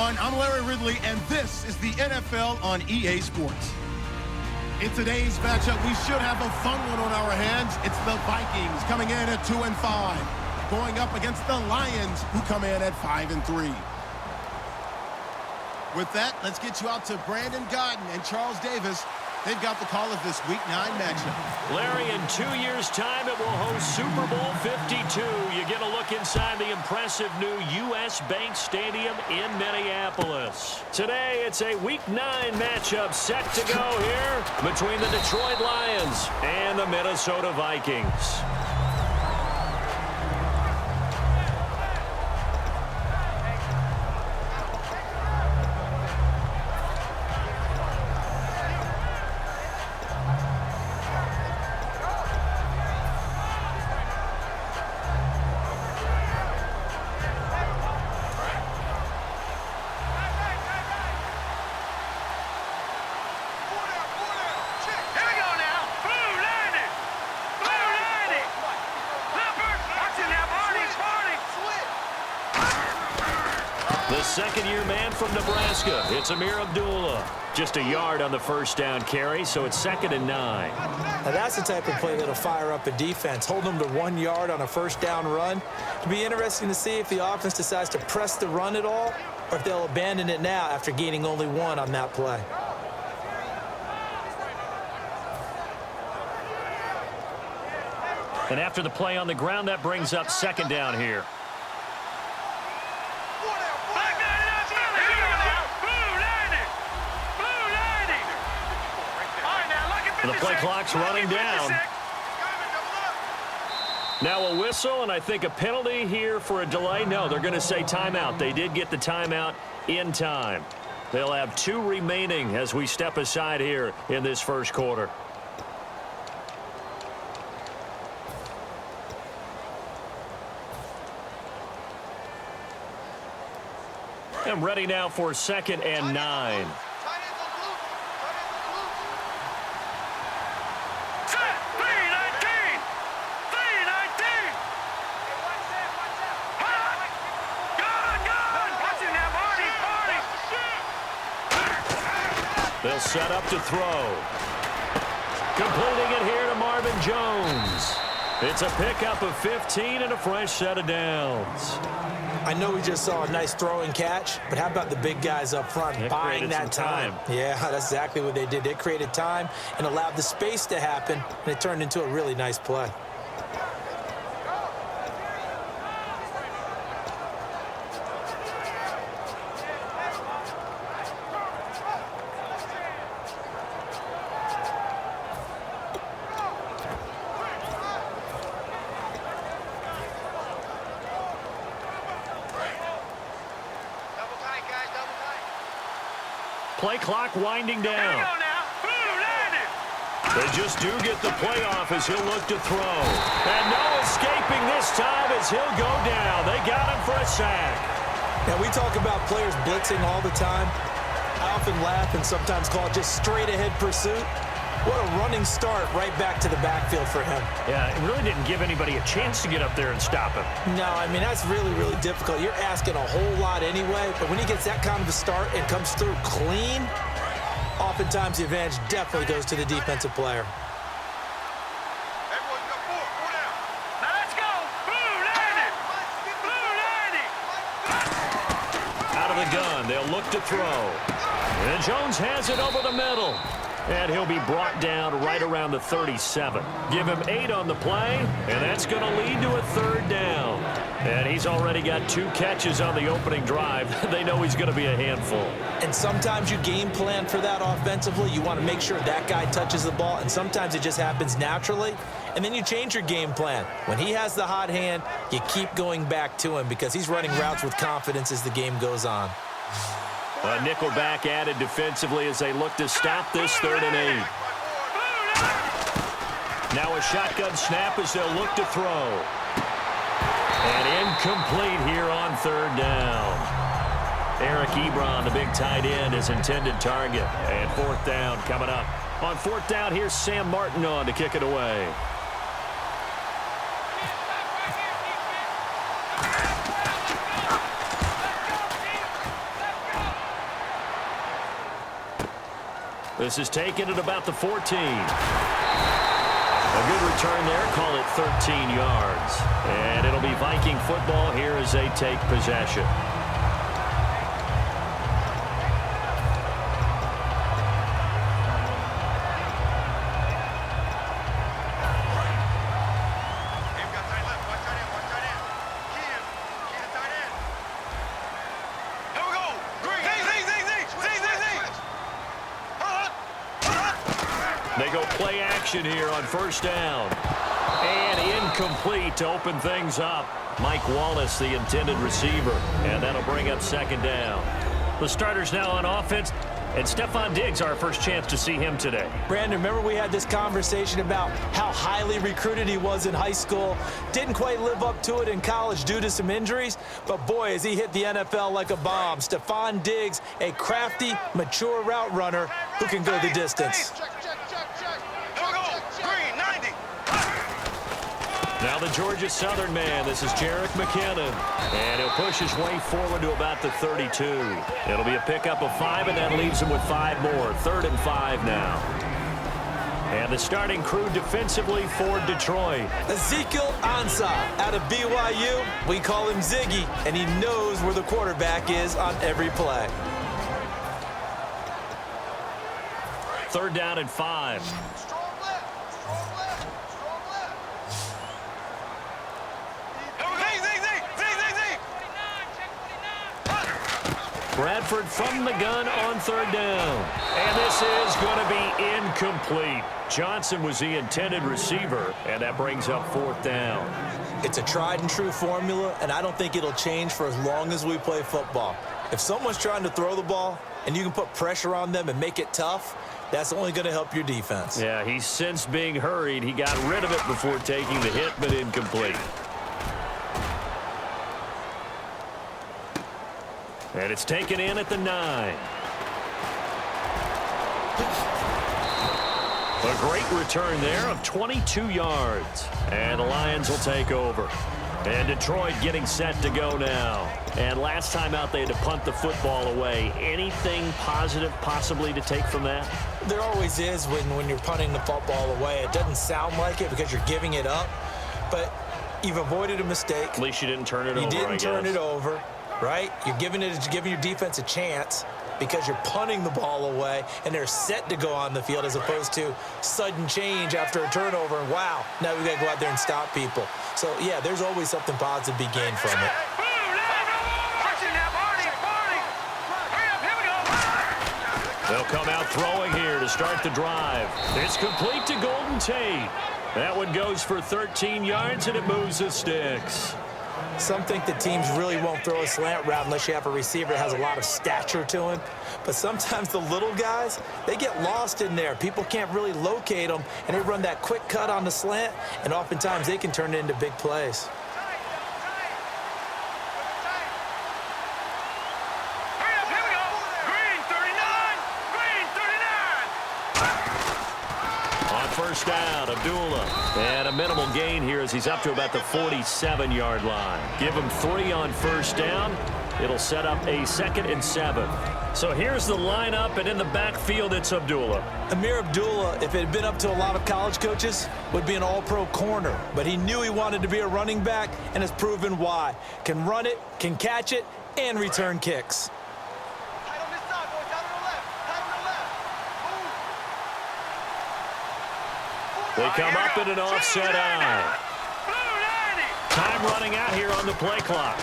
everyone. I'm Larry Ridley, and this is the NFL on EA Sports. In today's matchup, we should have a fun one on our hands. It's the Vikings coming in at 2-5, going up against the Lions, who come in at 5-3. With that, let's get you out to Brandon Gaudin and Charles Davis. They've got the call of this Week 9 matchup. Larry, in 2 years' time, it will host Super Bowl 52. You get a look inside the impressive new U.S. Bank Stadium in Minneapolis. Today, it's a Week 9 matchup set to go here between the Detroit Lions and the Minnesota Vikings. The second-year man from Nebraska, it's Amir Abdullah. Just a yard on the first down carry, so it's 2nd and 9. Now that's the type of play that'll fire up a defense, hold them to 1 yard on a first down run. It'll be interesting to see if the offense decides to press the run at all, or if they'll abandon it now after gaining only 1 on that play. And after the play on the ground, that brings up 2nd down here. The play clock's running down. Now a whistle, and I think a penalty here for a delay. No, they're going to say timeout. They did get the timeout in time. They'll have 2 remaining as we step aside here in this first quarter. I'm ready now for 2nd and 9. They'll set up to throw. Completing it here to Marvin Jones. It's a pickup of 15 and a fresh set of downs. I know we just saw a nice throw and catch, but how about the big guys up front buying that time? Yeah, that's exactly what they did. They created time and allowed the space to happen, and it turned into a really nice play. Play clock winding down. They just do get the play off as he'll look to throw. And no escaping this time as he'll go down. They got him for a sack. Now, we talk about players blitzing all the time. I often laugh and sometimes call it just straight-ahead pursuit. What a running start right back to the backfield for him. Yeah, it really didn't give anybody a chance to get up there and stop him. No, I mean, that's really, really difficult. You're asking a whole lot anyway, but when he gets that kind of a start and comes through clean, oftentimes the advantage definitely goes to the defensive player. Out of the gun, they'll look to throw. And Jones has it over the middle. And he'll be brought down right around the 37. Give him 8 on the play, and that's going to lead to a 3rd down. And he's already got 2 catches on the opening drive. They know he's going to be a handful. And sometimes you game plan for that offensively. You want to make sure that guy touches the ball, and sometimes it just happens naturally. And then you change your game plan. When he has the hot hand, you keep going back to him because he's running routes with confidence as the game goes on. A nickel back added defensively as they look to stop this 3rd and 8. Now a shotgun snap as they'll look to throw. And incomplete here on 3rd down. Eric Ebron, the big tight end, is intended target. And 4th down coming up. On 4th down, here's Sam Martin on to kick it away. This is taken at about the 14. A good return there. Call it 13 yards. And it'll be Viking football here as they take possession. They go play action here on first down. And incomplete to open things up. Mike Wallace, the intended receiver. And that'll bring up second down. The starters now on offense. And Stefon Diggs, our first chance to see him today. Brandon, remember we had this conversation about how highly recruited he was in high school. Didn't quite live up to it in college due to some injuries. But, boy, has he hit the NFL like a bomb. Stefon Diggs, a crafty, mature route runner who can go the distance. Now the Georgia Southern man. This is Jerick McKinnon. And he'll push his way forward to about the 32. It'll be a pickup of 5, and that leaves him with 5 more. 3rd and 5 now. And the starting crew defensively for Detroit. Ezekiel Ansah out of BYU. We call him Ziggy, and he knows where the quarterback is on every play. 3rd down and 5. Bradford from the gun on 3rd down. And this is going to be incomplete. Johnson was the intended receiver, and that brings up 4th down. It's a tried and true formula, and I don't think it'll change for as long as we play football. If someone's trying to throw the ball and you can put pressure on them and make it tough, that's only going to help your defense. Yeah, he's since being hurried. He got rid of it before taking the hit, but incomplete. And it's taken in at the 9. A great return there of 22 yards. And the Lions will take over. And Detroit getting set to go now. And last time out, they had to punt the football away. Anything positive possibly to take from that? There always is when you're punting the football away. It doesn't sound like it because you're giving it up. But you've avoided a mistake. At least you didn't turn it over, You didn't turn it over. Right? You're giving your defense a chance because you're punting the ball away and they're set to go on the field as opposed to sudden change after a turnover. And wow, now we got to go out there and stop people. So, yeah, there's always something positive to be gained from it. They'll come out throwing here to start the drive. It's complete to Golden Tate. That one goes for 13 yards, and it moves the sticks. Some think that teams really won't throw a slant route unless you have a receiver that has a lot of stature to him. But sometimes the little guys, they get lost in there. People can't really locate them, and they run that quick cut on the slant, and oftentimes they can turn it into big plays. First down, Abdullah. And a minimal gain here as he's up to about the 47-yard line. Give him 3 on first down. It'll set up a 2nd and 7. So here's the lineup, and in the backfield, it's Abdullah. Ameer Abdullah, if it had been up to a lot of college coaches, would be an all-pro corner. But he knew he wanted to be a running back, and has proven why. Can run it, can catch it, and return kicks. They come up in an offset eye. Time running out here on the play clock.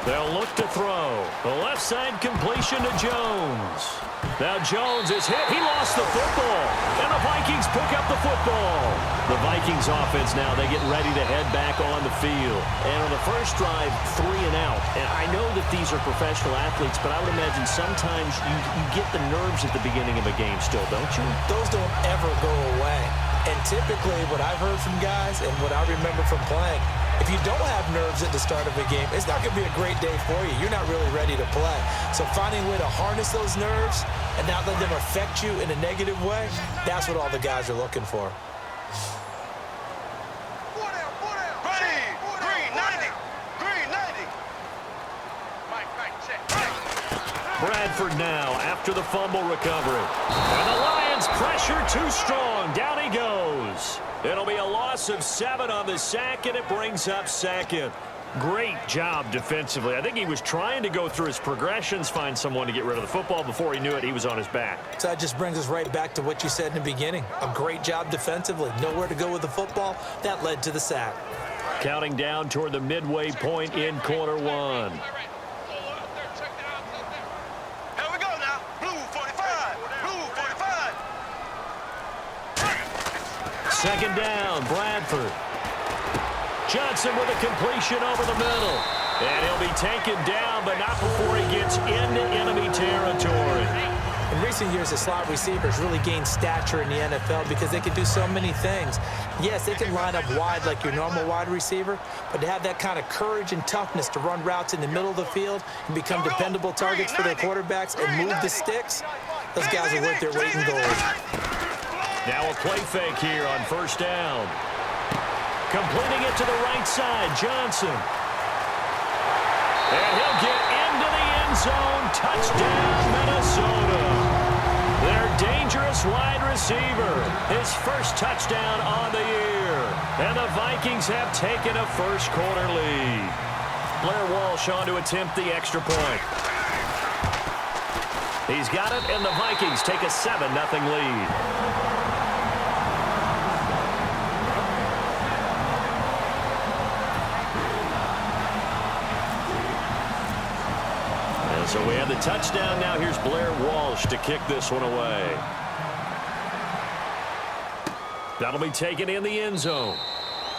They'll look to throw. The left side completion to Jones. Now Jones is hit. He lost the football. And the Vikings pick up the football. The Vikings offense now, they get ready to head back on the field. And on the first drive, 3 and out. And I know that these are professional athletes, but I would imagine sometimes you get the nerves at the beginning of a game still, don't you? Those don't ever go away. And typically what I've heard from guys and what I remember from playing, if you don't have nerves at the start of a game, it's not going to be a great day for you. You're not really ready to play. So finding a way to harness those nerves and not let them affect you in a negative way, that's what all the guys are looking for. Brad Bradford now after the fumble recovery. And the Lions pressure too strong. Down he goes. It'll be a loss of 7 on the sack, and it brings up second. Great job defensively. I think he was trying to go through his progressions, find someone to get rid of the football. Before he knew it, he was on his back. So that just brings us right back to what you said in the beginning. A great job defensively. Nowhere to go with the football. That led to the sack. Counting down toward the midway point in quarter one. Here we go now. Blue 45. Blue 45. Second down, Bradford. Johnson with a completion over the middle. And he'll be taken down, but not before he gets into enemy territory. In recent years, the slot receivers really gained stature in the NFL because they can do so many things. Yes, they can line up wide like your normal wide receiver, but to have that kind of courage and toughness to run routes in the middle of the field and become dependable targets for their quarterbacks and move the sticks, those guys are worth their weight in gold. Now a play fake here on first down. Completing it to the right side, Johnson. And he'll get into the end zone. Touchdown, Minnesota. Their dangerous wide receiver. His first touchdown on the year. And the Vikings have taken a first quarter lead. Blair Walsh on to attempt the extra point. He's got it, and the Vikings take a 7-0 lead. So we have the touchdown. Now here's Blair Walsh to kick this one away. That'll be taken in the end zone.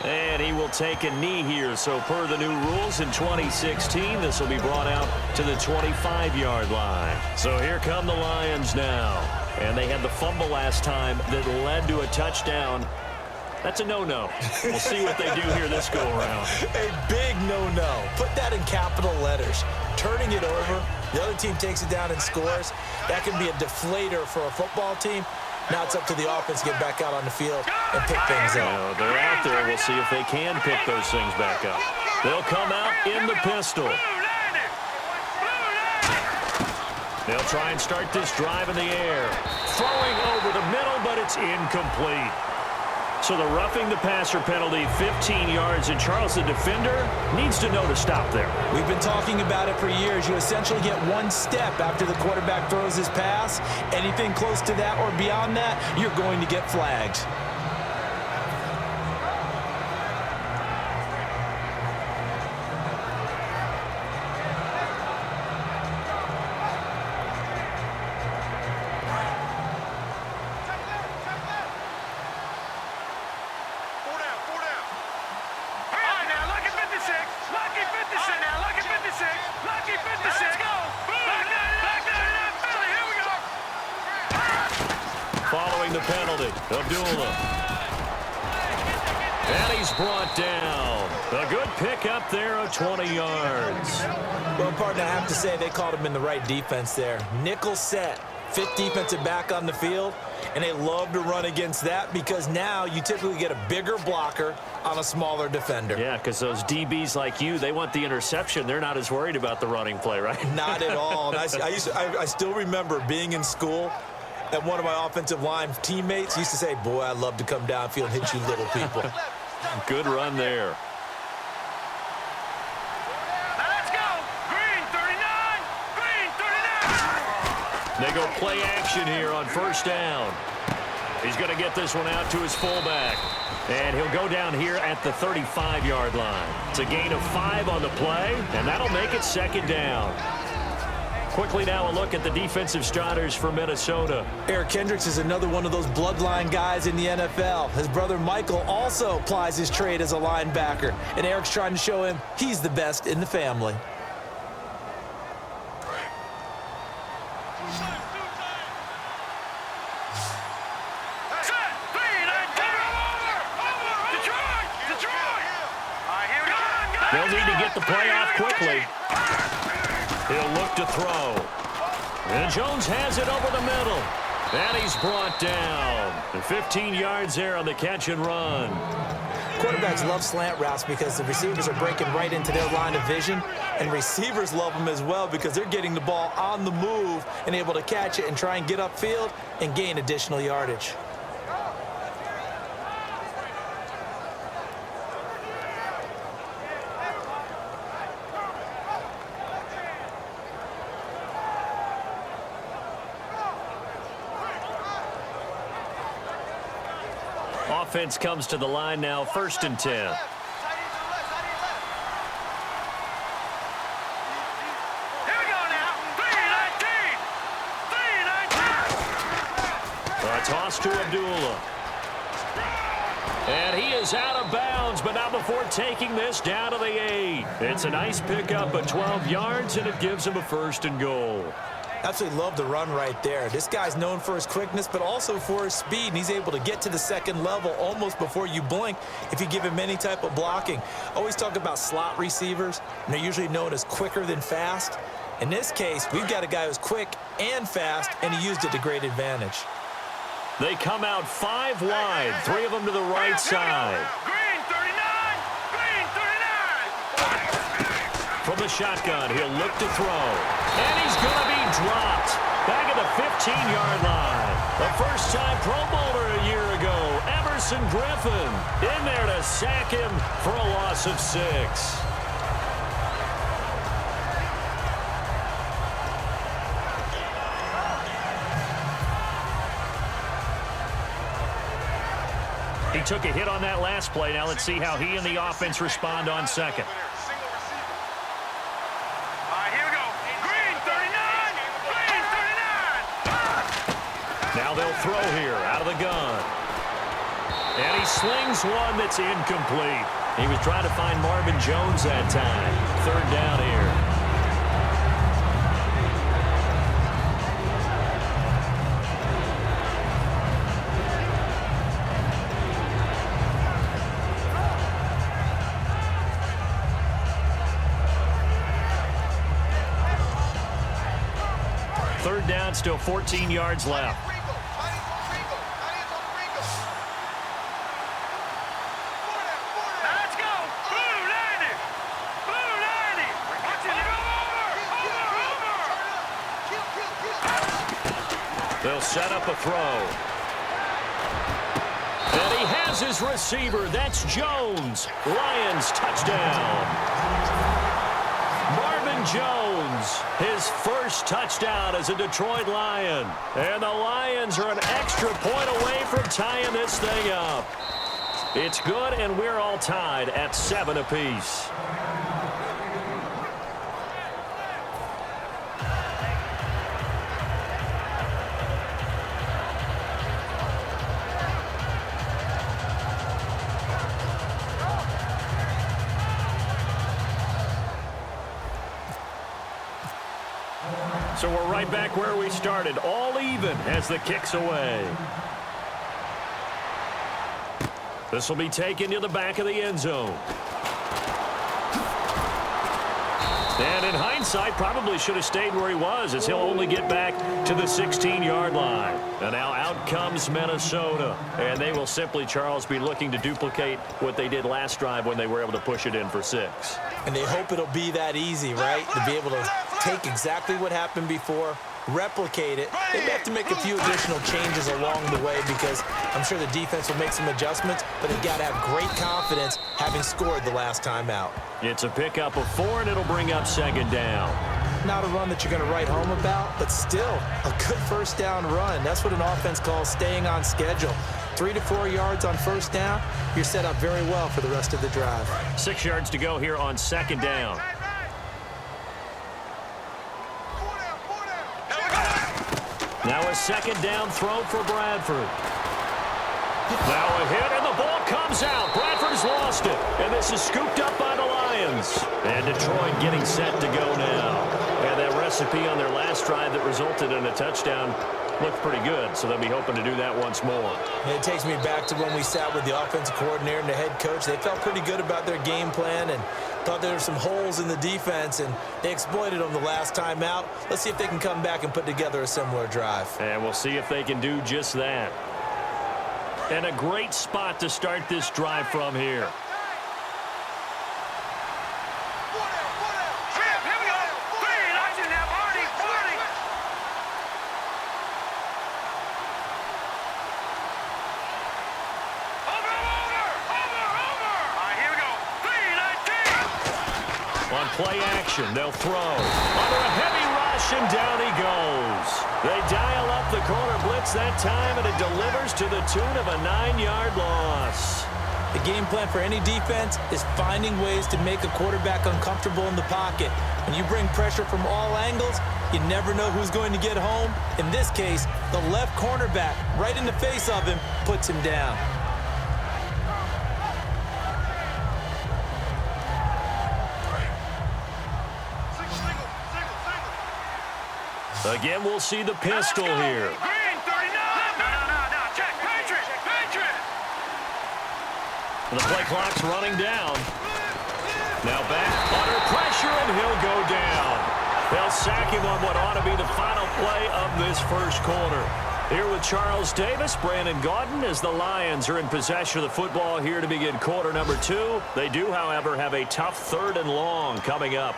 And he will take a knee here. So per the new rules in 2016, this will be brought out to the 25-yard line. So here come the Lions now. And they had the fumble last time that led to a touchdown. That's a no-no. We'll see what they do here this go-around. A big no-no. Put that in capital letters. Turning it over, the other team takes it down and scores. That can be a deflator for a football team. Now it's up to the offense to get back out on the field and pick things up. They're out there. We'll see if they can pick those things back up. They'll come out in the pistol. They'll try and start this drive in the air. Throwing over the middle, but it's incomplete. So the roughing the passer penalty, 15 yards, and Charles, the defender, needs to know to stop there. We've been talking about it for years. You essentially get one step after the quarterback throws his pass. Anything close to that or beyond that, you're going to get flagged. Following the penalty, Abdullah. And he's brought down. A good pick up there of 20 yards. Well, partner, I have to say they called him in the right defense there. Nickel set, fifth defensive back on the field, and they love to run against that because now you typically get a bigger blocker on a smaller defender. Yeah, because those DBs like you, they want the interception. They're not as worried about the running play, right? Not at all. And I still remember being in school, and one of my offensive line teammates used to say, boy, I'd love to come downfield and hit you little people. Good run there. Let's go. Green 39. Green 39. They go play action here on first down. He's going to get this one out to his fullback. And he'll go down here at the 35-yard line. It's a gain of 5 on the play, and that'll make it second down. Quickly now a look at the defensive starters for Minnesota. Eric Kendricks is another one of those bloodline guys in the NFL. His brother Michael also plies his trade as a linebacker, and Eric's trying to show him he's the best in the family. They'll need to get the play off quickly. He'll look to throw. And Jones has it over the middle. And he's brought down. And 15 yards there on the catch and run. Quarterbacks love slant routes because the receivers are breaking right into their line of vision, and receivers love them as well because they're getting the ball on the move and able to catch it and try and get upfield and gain additional yardage. Offense comes to the line now, 1st and 10. Tight end to the left, tight end left. Here we go now. 3-19. 3-19. A toss to Abdullah. And he is out of bounds, but not before taking this down to the 8. It's a nice pickup of 12 yards, and it gives him a 1st and goal. Absolutely love the run right there. This guy's known for his quickness, but also for his speed, and he's able to get to the second level almost before you blink if you give him any type of blocking. Always talk about slot receivers, and they're usually known as quicker than fast. In this case, we've got a guy who's quick and fast, and he used it to great advantage. They come out 5 wide, 3 of them to the right side. Green 39. Green 39. From the shotgun, he'll look to throw. And he's going to be dropped back at the 15-yard line. The first-time Pro Bowler a year ago, Everson Griffin, in there to sack him for a loss of 6. He took a hit on that last play. Now let's see how he and the offense respond on second. Now they'll throw here out of the gun. And he slings one that's incomplete. He was trying to find Marvin Jones that time. 3rd down here. Third down, still 14 yards left. They'll set up a throw. And he has his receiver. That's Jones. Lions touchdown. Marvin Jones, his first touchdown as a Detroit Lion. And the Lions are an extra point away from tying this thing up. It's good, and we're all tied at 7 apiece. So we're right back where we started, all even as the kick's away. This will be taken to the back of the end zone. And in hindsight, probably should have stayed where he was, as he'll only get back to the 16-yard line. And now out comes Minnesota. And they will simply, Charles, be looking to duplicate what they did last drive when they were able to push it in for 6. And they hope it'll be that easy, right? To be able to take exactly what happened before, replicate it. They may have to make a few additional changes along the way because I'm sure the defense will make some adjustments, but they've got to have great confidence having scored the last time out. It's a pickup of 4, and it'll bring up 2nd down. Not a run that you're going to write home about, but still a good first down run. That's what an offense calls staying on schedule. 3 to 4 yards on first down, you're set up very well for the rest of the drive. 6 yards to go here on 2nd down. Now a 2nd down throw for Bradford. Now a hit, and the ball comes out. Bradford's lost it, and this is scooped up by the Lions. And Detroit getting set to go now. And that recipe on their last drive that resulted in a touchdown looked pretty good, so they'll be hoping to do that once more. It takes me back to when we sat with the offensive coordinator and the head coach. They felt pretty good about their game plan and thought there were some holes in the defense, and they exploited them the last time out. Let's see if they can come back and put together a similar drive. And we'll see if they can do just that. And a great spot to start this drive from here. On play action, they'll throw. Under a heavy rush, and down he goes. They dial up the corner blitz that time, and it delivers to the tune of a 9-yard loss. The game plan for any defense is finding ways to make a quarterback uncomfortable in the pocket. When you bring pressure from all angles, you never know who's going to get home. In this case, the left cornerback, right in the face of him, puts him down. Again, we'll see the pistol here. The play clock's running down. Now back under pressure, and he'll go down. They'll sack him on what ought to be the final play of this first quarter. Here with Charles Davis, Brandon Gaudin, as the Lions are in possession of the football here to begin quarter number 2. They do, however, have a tough 3rd and long coming up.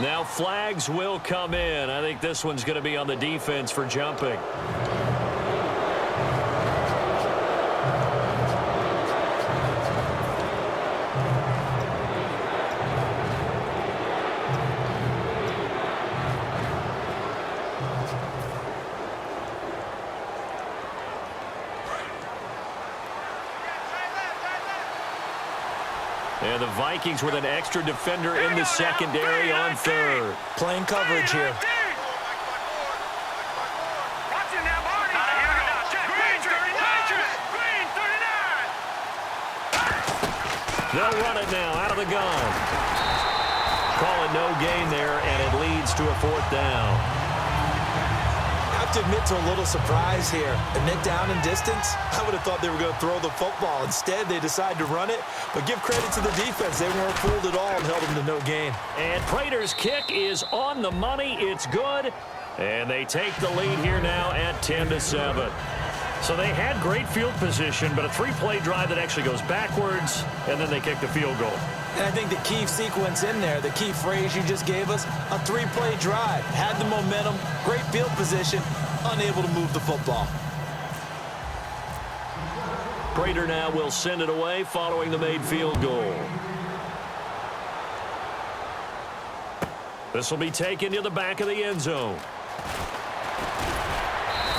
Now flags will come in. I think this one's going to be on the defense for jumping. And the Vikings with an extra defender in the secondary on 3rd. Playing coverage here. They'll run it now out of the gun. Call it no gain there, and it leads to a 4th down. I have to admit to a little surprise here. Admit down in distance, I would have thought they were going to throw the football. Instead, they decide to run it. But give credit to the defense. They weren't fooled at all and held them to no gain. And Prater's kick is on the money. It's good. And they take the lead here now at 10-7. So they had great field position, but a 3-play drive that actually goes backwards, and then they kick the field goal. And I think the key sequence in there, the key phrase you just gave us, a 3-play drive. Had the momentum, great field position, unable to move the football. Prater now will send it away following the made field goal. This will be taken to the back of the end zone.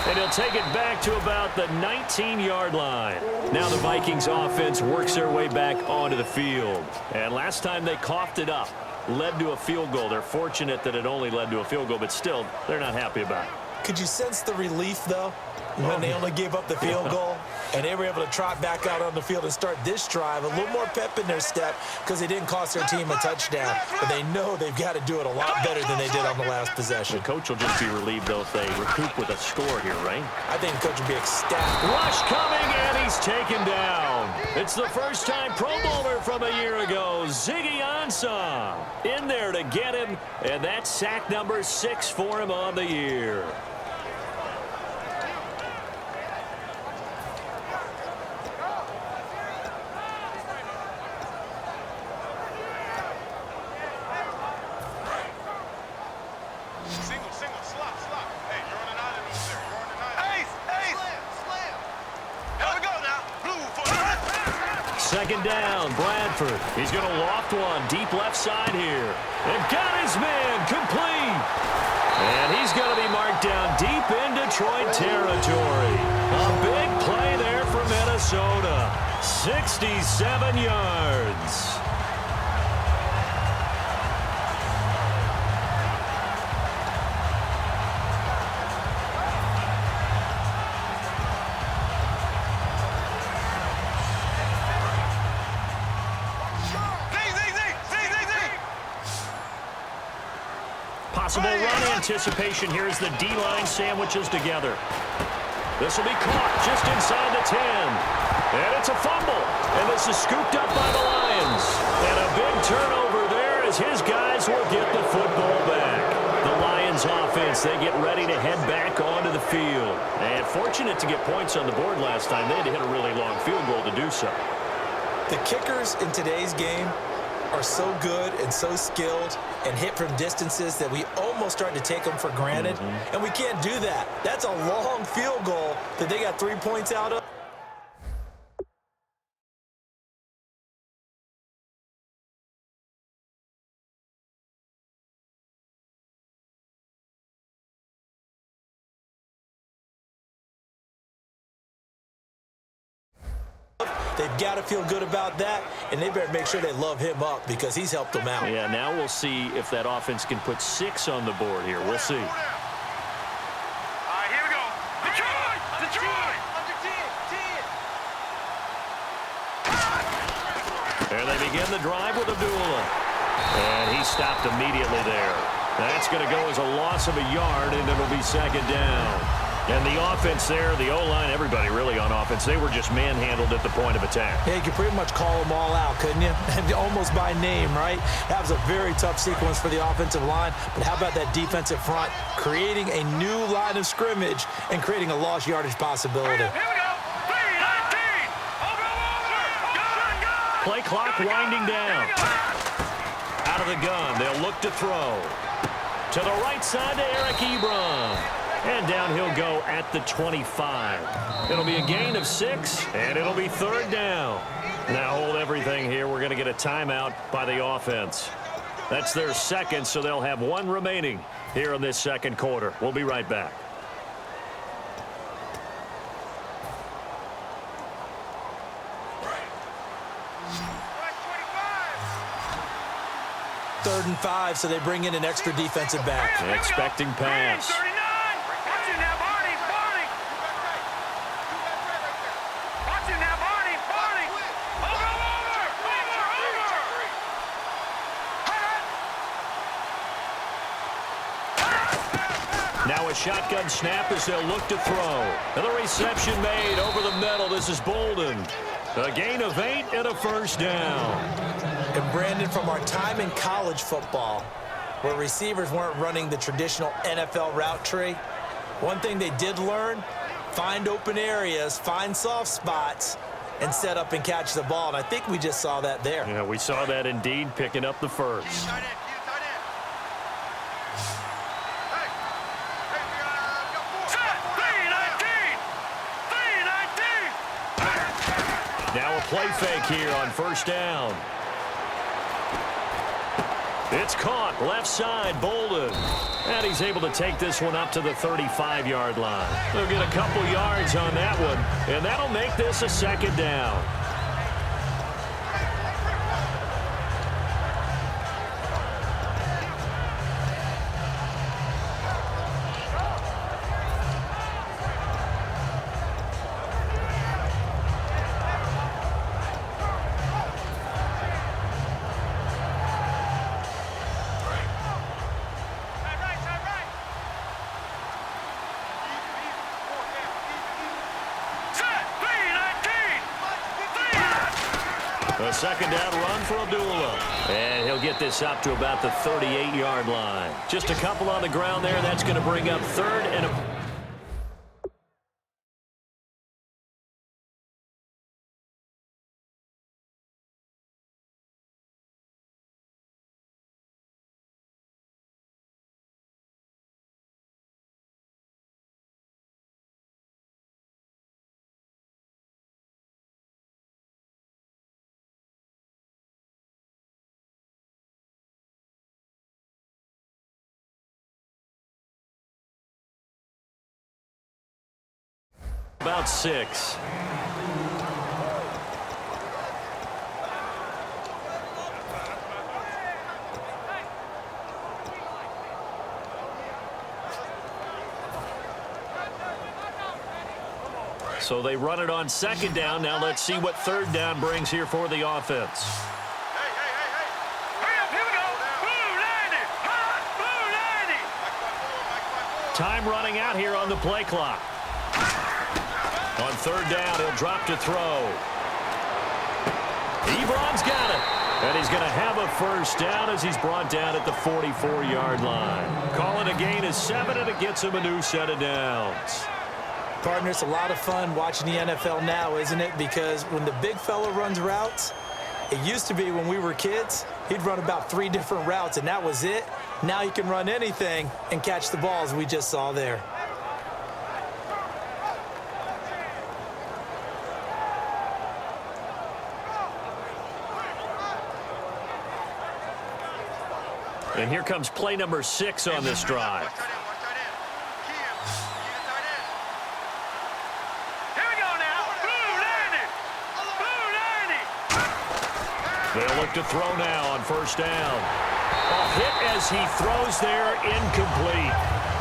And he'll take it back to about the 19-yard line. Now the Vikings offense works their way back onto the field. And last time they coughed it up, led to a field goal. They're fortunate that it only led to a field goal, but still, they're not happy about it. Could you sense the relief, though, when they only gave up the field goal? And they were able to trot back out on the field and start this drive. A little more pep in their step because they didn't cost their team a touchdown. But they know they've got to do it a lot better than they did on the last possession. The coach will just be relieved, though, if they recoup with a score here, right? I think the coach will be ecstatic. Rush coming, and he's taken down. It's the first-time Pro Bowler from a year ago, Ziggy Ansah, in there to get him. And that's sack number 6 for him on the year. Second down, Bradford. He's going to loft one deep left side here. And got his man complete. And he's going to be marked down deep in Detroit territory. A big play there for Minnesota. 67 yards. Possible run anticipation here as the D-line sandwiches together. This will be caught just inside the 10. And it's a fumble. And this is scooped up by the Lions. And a big turnover there as his guys will get the football back. The Lions offense, they get ready to head back onto the field. And fortunate to get points on the board last time. They had to hit a really long field goal to do so. The kickers in today's game are so good and so skilled and hit from distances that we almost start to take them for granted. And we can't do that. That's a long field goal that they got 3 points out of. They've got to feel good about that, and they better make sure they love him up because he's helped them out. Yeah, now we'll see if that offense can put 6 on the board here. We'll see. All right, here we go. Detroit! Detroit! Under 10. And they begin the drive with Abdullah. And he stopped immediately there. That's going to go as a loss of a yard, and it'll be second down. And the offense there, the O-line, everybody really on offense, they were just manhandled at the point of attack. Yeah, you could pretty much call them all out, couldn't you? Almost by name, right? That was a very tough sequence for the offensive line. But how about that defensive front creating a new line of scrimmage and creating a lost yardage possibility? Here we go. 3-19. Over. Gun. Play clock winding down. Out of the gun, they'll look to throw. To the right side to Eric Ebron. And down he'll go at the 25. It'll be a gain of 6, and it'll be third down. Now hold everything here. We're going to get a timeout by the offense. That's their second, so they'll have 1 remaining here in this second quarter. We'll be right back. Third and 5, so they bring in an extra defensive back. Expecting pass. 39. Watch it now, Barney. Barney. Watch it now, Barney. Barney. Over. Now a shotgun snap as they'll look to throw. And the reception made over the middle. This is Bolden. A gain of 8 and a first down. And Brandon, from our time in college football, where receivers weren't running the traditional NFL route tree, one thing they did learn, find open areas, find soft spots, and set up and catch the ball. And I think we just saw that there. Yeah, we saw that indeed, picking up the first. Now a play fake here on first down. It's caught, left side, Bolden. And he's able to take this one up to the 35-yard line. They'll get a couple yards on that one, and that'll make this a second down. A second down run for Abdullah. And he'll get this up to about the 38-yard line. Just a couple on the ground there. That's going to bring up third and a... About 6. So they run it on second down. Now let's see what third down brings here for the offense. Hey. Hurry up, here we go. Blue 90. Hot, blue 90. Time running out here on the play clock. On third down, he'll drop to throw. Ebron's got it. And he's going to have a first down as he's brought down at the 44-yard line. Calling a gain of 7, and it gets him a new set of downs. Partner, it's a lot of fun watching the NFL now, isn't it? Because when the big fella runs routes, it used to be when we were kids, he'd run about 3 different routes, and that was it. Now he can run anything and catch the balls we just saw there. And here comes play number 6 on this drive. Here we go now. They'll look to throw now on first down. A hit as he throws there, incomplete.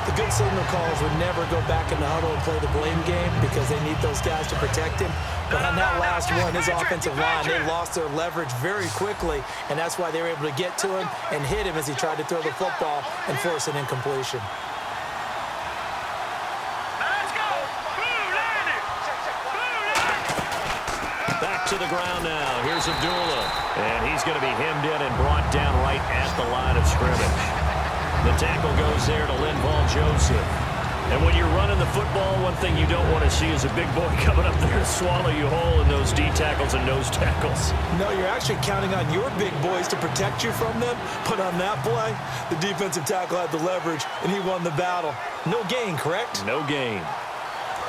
The good signal callers would never go back in the huddle and play the blame game because they need those guys to protect him. But on that last one, his offensive line, they lost their leverage very quickly, and that's why they were able to get to him and hit him as he tried to throw the football and force an incompletion. Let's go. Back to the ground now. Here's Abdullah. And he's going to be hemmed in and brought down right at the line of scrimmage. The tackle goes there to Linval Joseph. And when you're running the football, one thing you don't want to see is a big boy coming up there and swallow you whole in those D tackles and nose tackles. No, you're actually counting on your big boys to protect you from them. But on that play, the defensive tackle had the leverage, and he won the battle. No gain, correct? No gain.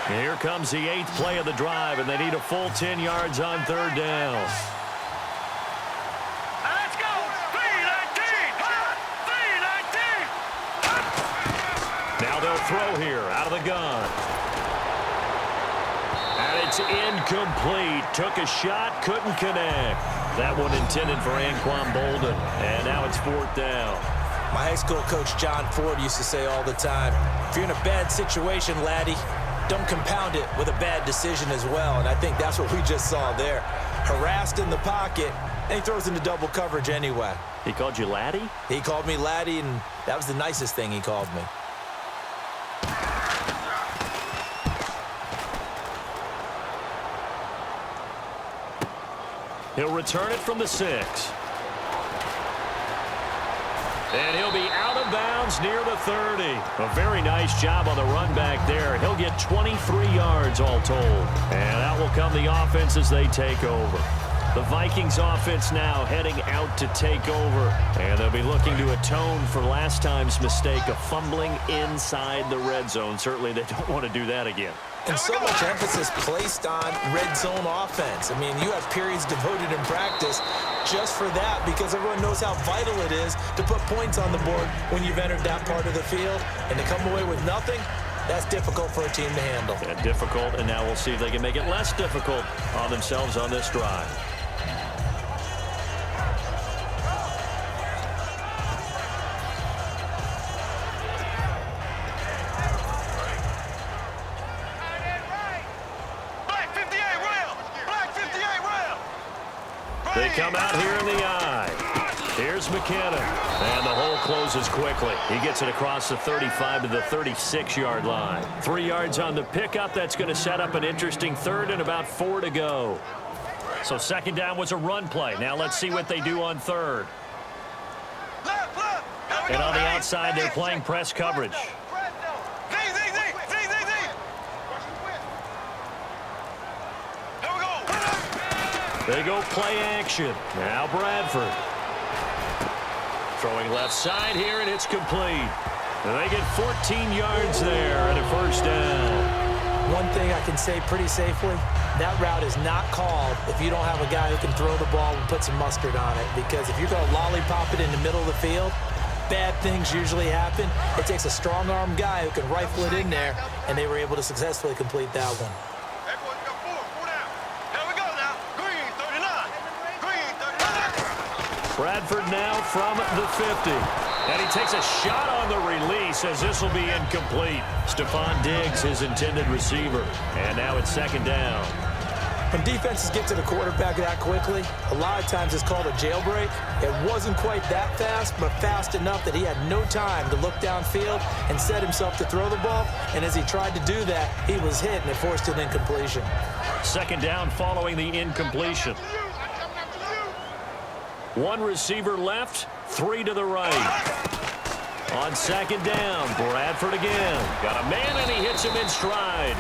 And here comes the 8th play of the drive, and they need a full 10 yards on third down. Let's go. 319. 319. Now they'll throw here out of the gun. And it's incomplete. Took a shot, couldn't connect. That one intended for Anquan Bolden. And now it's 4th down. My high school coach, John Ford, used to say all the time, if you're in a bad situation, laddie, don't compound it with a bad decision as well. And I think that's what we just saw there. Harassed in the pocket, and he throws into double coverage anyway. He called you laddie? He called me laddie, and that was the nicest thing he called me. He'll return it from the 6. And he'll be out of bounds near the 30. A very nice job on the run back there. He'll get 23 yards all told. And out will come the offense as they take over. The Vikings offense now heading out to take over. And they'll be looking to atone for last time's mistake of fumbling inside the red zone. Certainly they don't want to do that again. And so much emphasis placed on red zone offense. I mean, you have periods devoted in practice just for that because everyone knows how vital it is to put points on the board when you've entered that part of the field. And to come away with nothing, that's difficult for a team to handle. Yeah, difficult, and now we'll see if they can make it less difficult on themselves on this drive. They come out here in the eye. Here's McKinnon. And the hole closes quickly. He gets it across the 35 to the 36-yard line. 3 yards on the pickup. That's going to set up an interesting third and about 4 to go. So second down was a run play. Now let's see what they do on third. And on the outside, they're playing press coverage. They go play action. Now Bradford. Throwing left side here, and it's complete. And they get 14 yards there and a first down. One thing I can say pretty safely, that route is not called if you don't have a guy who can throw the ball and put some mustard on it. Because if you're going to lollipop it in the middle of the field, bad things usually happen. It takes a strong-arm guy who can rifle it in there, and they were able to successfully complete that one. Bradford now from the 50. And he takes a shot on the release as this will be incomplete. Stephon Diggs, his intended receiver. And now it's second down. When defenses get to the quarterback that quickly, a lot of times it's called a jailbreak. It wasn't quite that fast, but fast enough that he had no time to look downfield and set himself to throw the ball. And as he tried to do that, he was hit, and it forced an incompletion. Second down following the incompletion. One receiver left, three to the right. On second down, Bradford again. Got a man, and he hits him in stride.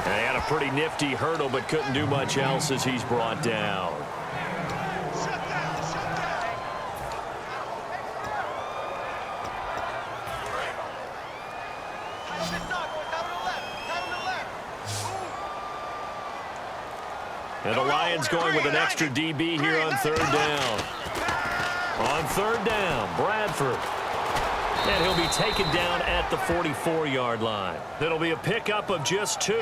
And he had a pretty nifty hurdle, but couldn't do much else as he's brought down. And the Lions going with an extra DB here on third down. On third down, Bradford. And he'll be taken down at the 44-yard line. It'll be a pickup of just 2,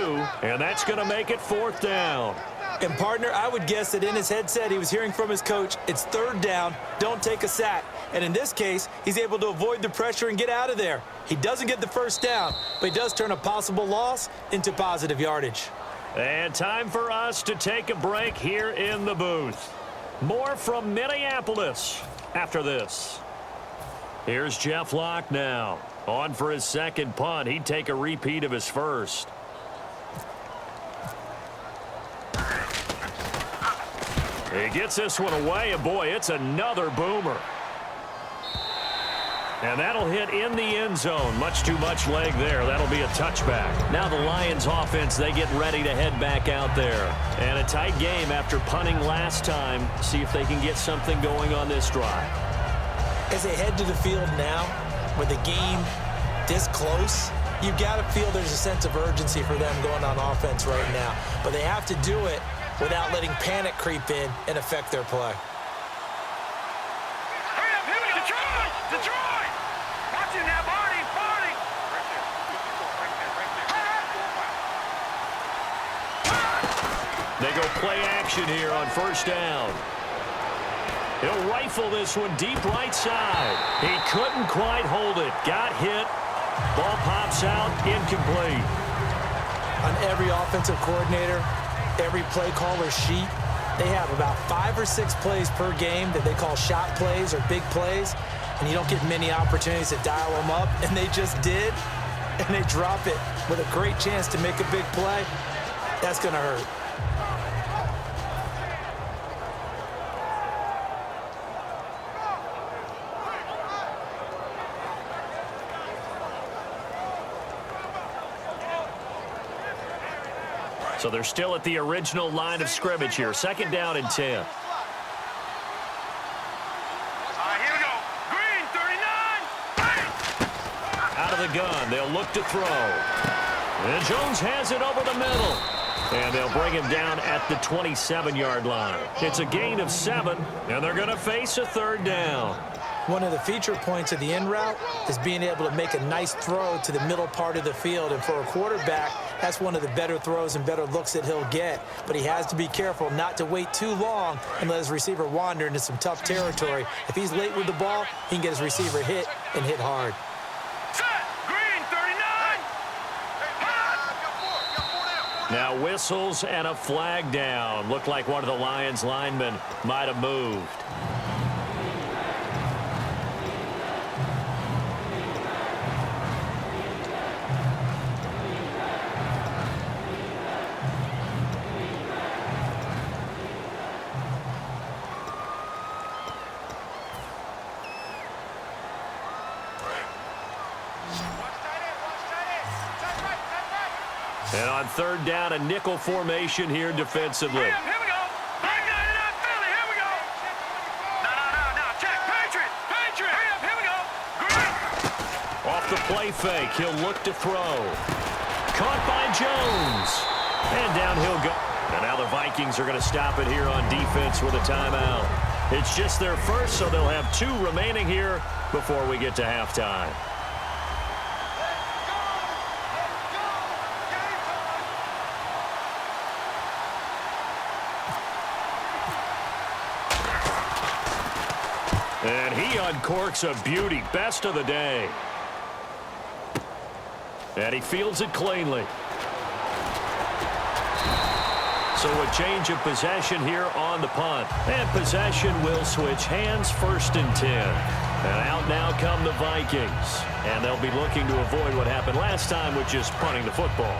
and that's going to make it fourth down. And, partner, I would guess that in his headset he was hearing from his coach, it's third down, don't take a sack. And in this case, he's able to avoid the pressure and get out of there. He doesn't get the first down, but he does turn a possible loss into positive yardage. And time for us to take a break here in the booth. More from Minneapolis after this. Here's Jeff Locke now. On for his second punt. He'd take a repeat of his first. He gets this one away, and boy, it's another boomer. And that'll hit in the end zone. Much too much leg there. That'll be a touchback. Now the Lions offense, they get ready to head back out there. And a tight game after punting last time. See if they can get something going on this drive. As they head to the field now, with the game this close, you've got to feel there's a sense of urgency for them going on offense right now. But they have to do it without letting panic creep in and affect their play. Hurry up, hurry up. Detroit! Detroit! Watch it now, Barney! Barney! They go play action here on first down. He'll rifle this one deep right side. He couldn't quite hold it. Got hit. Ball pops out, incomplete. On every offensive coordinator, every play caller sheet, they have about 5 or 6 plays per game that they call shot plays or big plays, and you don't get many opportunities to dial them up, and they just did, and they drop it with a great chance to make a big play. That's going to hurt. So they're still at the original line of scrimmage here. Second down and 10. All right, here we go. Green, 39. Green. Out of the gun. They'll look to throw. And Jones has it over the middle. And they'll bring him down at the 27-yard line. It's a gain of 7, and they're going to face a third down. One of the feature points of the in route is being able to make a nice throw to the middle part of the field. And for a quarterback, that's one of the better throws and better looks that he'll get. But he has to be careful not to wait too long and let his receiver wander into some tough territory. If he's late with the ball, he can get his receiver hit and hit hard. Set. Green, 39. Now whistles and a flag down. Looked like one of the Lions linemen might have moved. And on third down, a nickel formation here defensively. Here we go. Back 99, Philly. Here we go. No. Check. Patriot. Hurry up. Here we go. Green. Off the play fake, he'll look to throw. Caught by Jones. And down he'll go. And now the Vikings are going to stop it here on defense with a timeout. It's just their first, so they'll have 2 remaining here before we get to halftime. And he uncorks a beauty. Best of the day. And he fields it cleanly. So a change of possession here on the punt. And possession will switch hands, 1st and 10. And out now come the Vikings. And they'll be looking to avoid what happened last time, which is punting the football.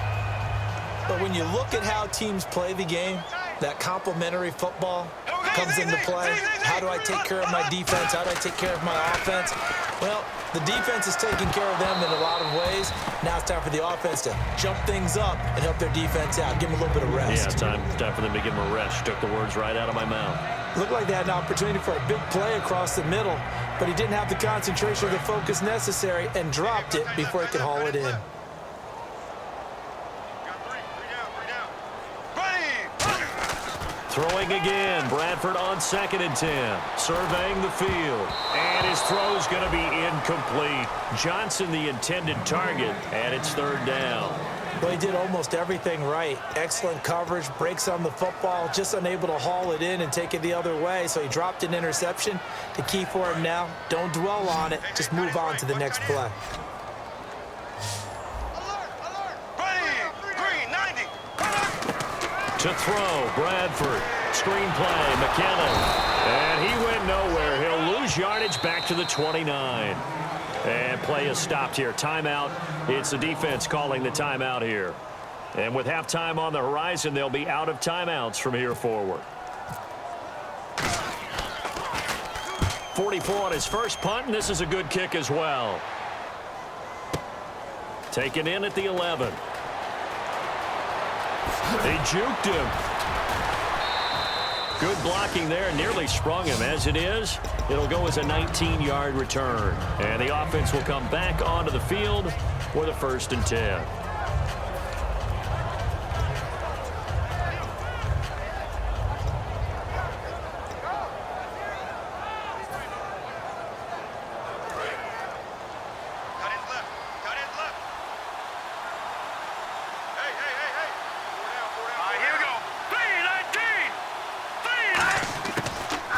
But when you look at how teams play the game, that complementary football comes into play. How do I take care of my defense? How do I take care of my offense? Well, the defense is taking care of them in a lot of ways. Now it's time for the offense to jump things up and help their defense out. Give them a little bit of rest. Yeah, time for them to give them a rest. You took the words right out of my mouth. Looked like they had an opportunity for a big play across the middle, but he didn't have the concentration or the focus necessary and dropped it before he could haul it in. Throwing again. Bradford on 2nd and 10. Surveying the field. And his throw's going to be incomplete. Johnson the intended target, and it's 3rd down. Well, he did almost everything right. Excellent coverage, breaks on the football, just unable to haul it in and take it the other way. So he dropped an interception. The key for him now, don't dwell on it. Just move on to the next play. To throw, Bradford. Screenplay, McKinnon. And he went nowhere. He'll lose yardage back to the 29. And play is stopped here. Timeout. It's the defense calling the timeout here. And with halftime on the horizon, they'll be out of timeouts from here forward. 44 on his first punt, and this is a good kick as well. Taken in at the 11. They juked him. Good blocking there. Nearly sprung him. As it is, it'll go as a 19-yard return. And the offense will come back onto the field for the 1st and 10.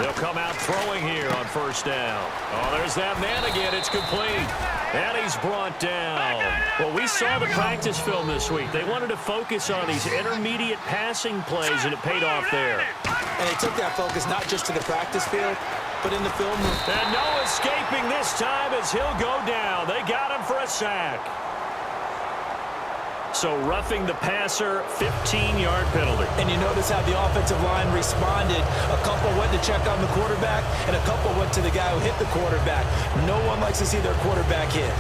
They'll come out throwing here on 1st down. Oh, there's that man again. It's complete. And he's brought down. Well, we saw the practice film this week. They wanted to focus on these intermediate passing plays, and it paid off there. And they took that focus not just to the practice field, but in the film room. And no escaping this time as he'll go down. They got him for a sack. So roughing the passer, 15-yard penalty. And you notice how the offensive line responded. A couple went to check on the quarterback, and a couple went to the guy who hit the quarterback. No one likes to see their quarterback hit.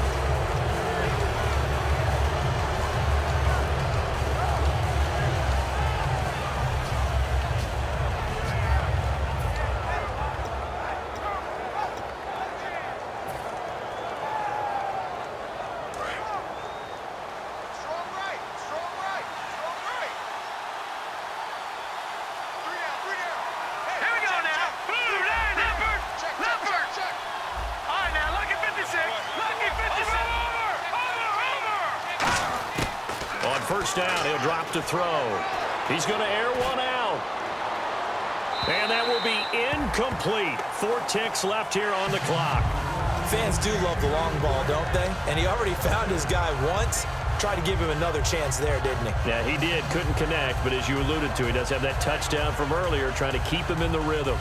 On 1st down, he'll drop to throw. He's going to air one out. And that will be incomplete. 4 ticks left here on the clock. Fans do love the long ball, don't they? And he already found his guy once. Tried to give him another chance there, didn't he? Yeah, he did. Couldn't connect, but as you alluded to, he does have that touchdown from earlier, trying to keep him in the rhythm.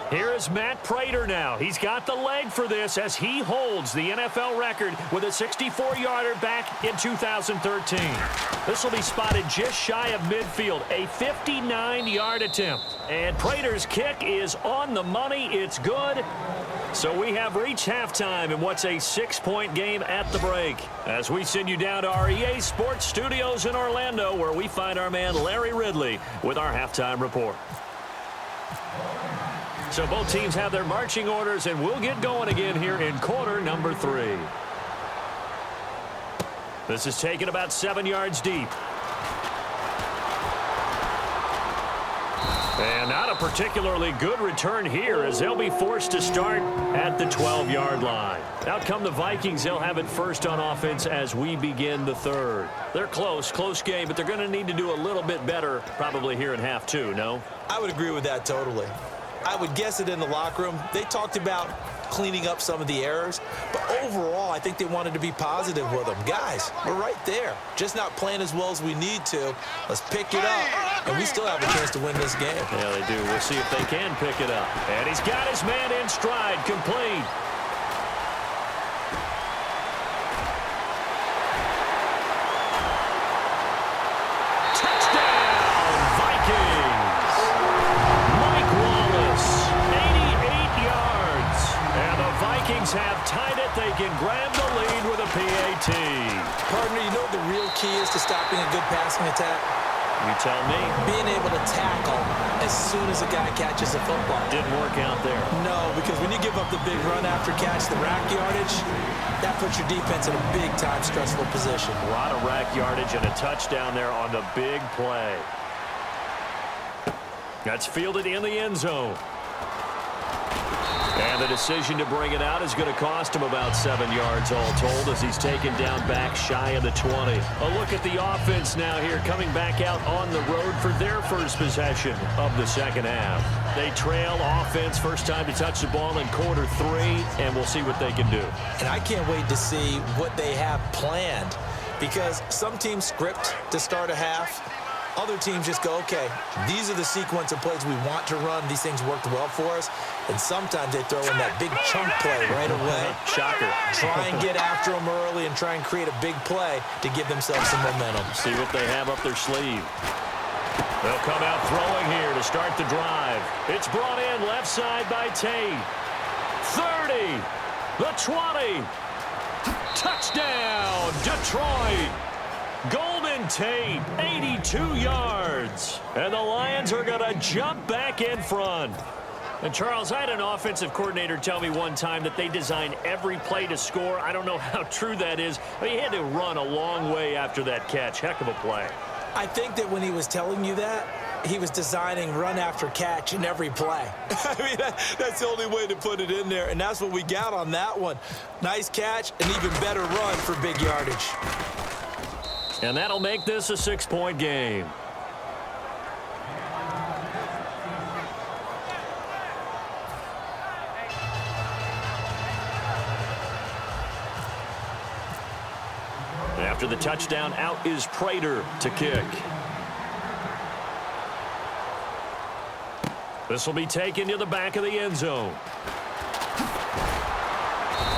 Here is Matt Prater now. He's got the leg for this as he holds the NFL record with a 64-yarder back in 2013. This will be spotted just shy of midfield, a 59-yard attempt. And Prater's kick is on the money. It's good. So we have reached halftime in what's a 6-point game at the break. As we send you down to our EA Sports Studios in Orlando, where we find our man Larry Ridley with our halftime report. So both teams have their marching orders, and we'll get going again here in quarter number 3. This is taken about 7 yards deep. And not a particularly good return here as they'll be forced to start at the 12-yard line. Out come the Vikings. They'll have it first on offense as we begin the third. They're close game, but they're going to need to do a little bit better probably here in half two, no? I would agree with that totally. I would guess it in the locker room. They talked about cleaning up some of the errors, but overall, I think they wanted to be positive with them. Guys, we're right there. Just not playing as well as we need to. Let's pick it up, and we still have a chance to win this game. Yeah, they do. We'll see if they can pick it up. And he's got his man in stride, complete. Have tied it. They can grab the lead with a PAT. Partner, you know what the real key is to stopping a good passing attack? You tell me. Being able to tackle as soon as a guy catches a football. Didn't work out there. No, because when you give up the big run after catch, the rack yardage, that puts your defense in a big-time stressful position. A lot of rack yardage and a touchdown there on the big play. That's fielded in the end zone. And the decision to bring it out is going to cost him about 7 yards all told as he's taken down back shy of the 20. A look at the offense now here coming back out on the road for their first possession of the second half. They trail offense first time to touch the ball in quarter three, and we'll see what they can do. And I can't wait to see what they have planned because some teams script to start a half. Other teams just go, okay, these are the sequence of plays we want to run. These things worked well for us. And sometimes they throw in that big chunk play right away. Shocker. Try and get after them early and try and create a big play to give themselves some momentum. See what they have up their sleeve. They'll come out throwing here to start the drive. It's brought in left side by Tate. 30. The 20. Touchdown, Detroit. Golden Tate, 82 yards. And the Lions are going to jump back in front. And, Charles, I had an offensive coordinator tell me one time that they design every play to score. I don't know how true that is, but he had to run a long way after that catch. Heck of a play. I think that when he was telling you that, he was designing run after catch in every play. I mean, that's the only way to put it in there, and that's what we got on that one. Nice catch, an even better run for big yardage. And that'll make this a 6-point game. After the touchdown, out is Prater to kick. This will be taken to the back of the end zone.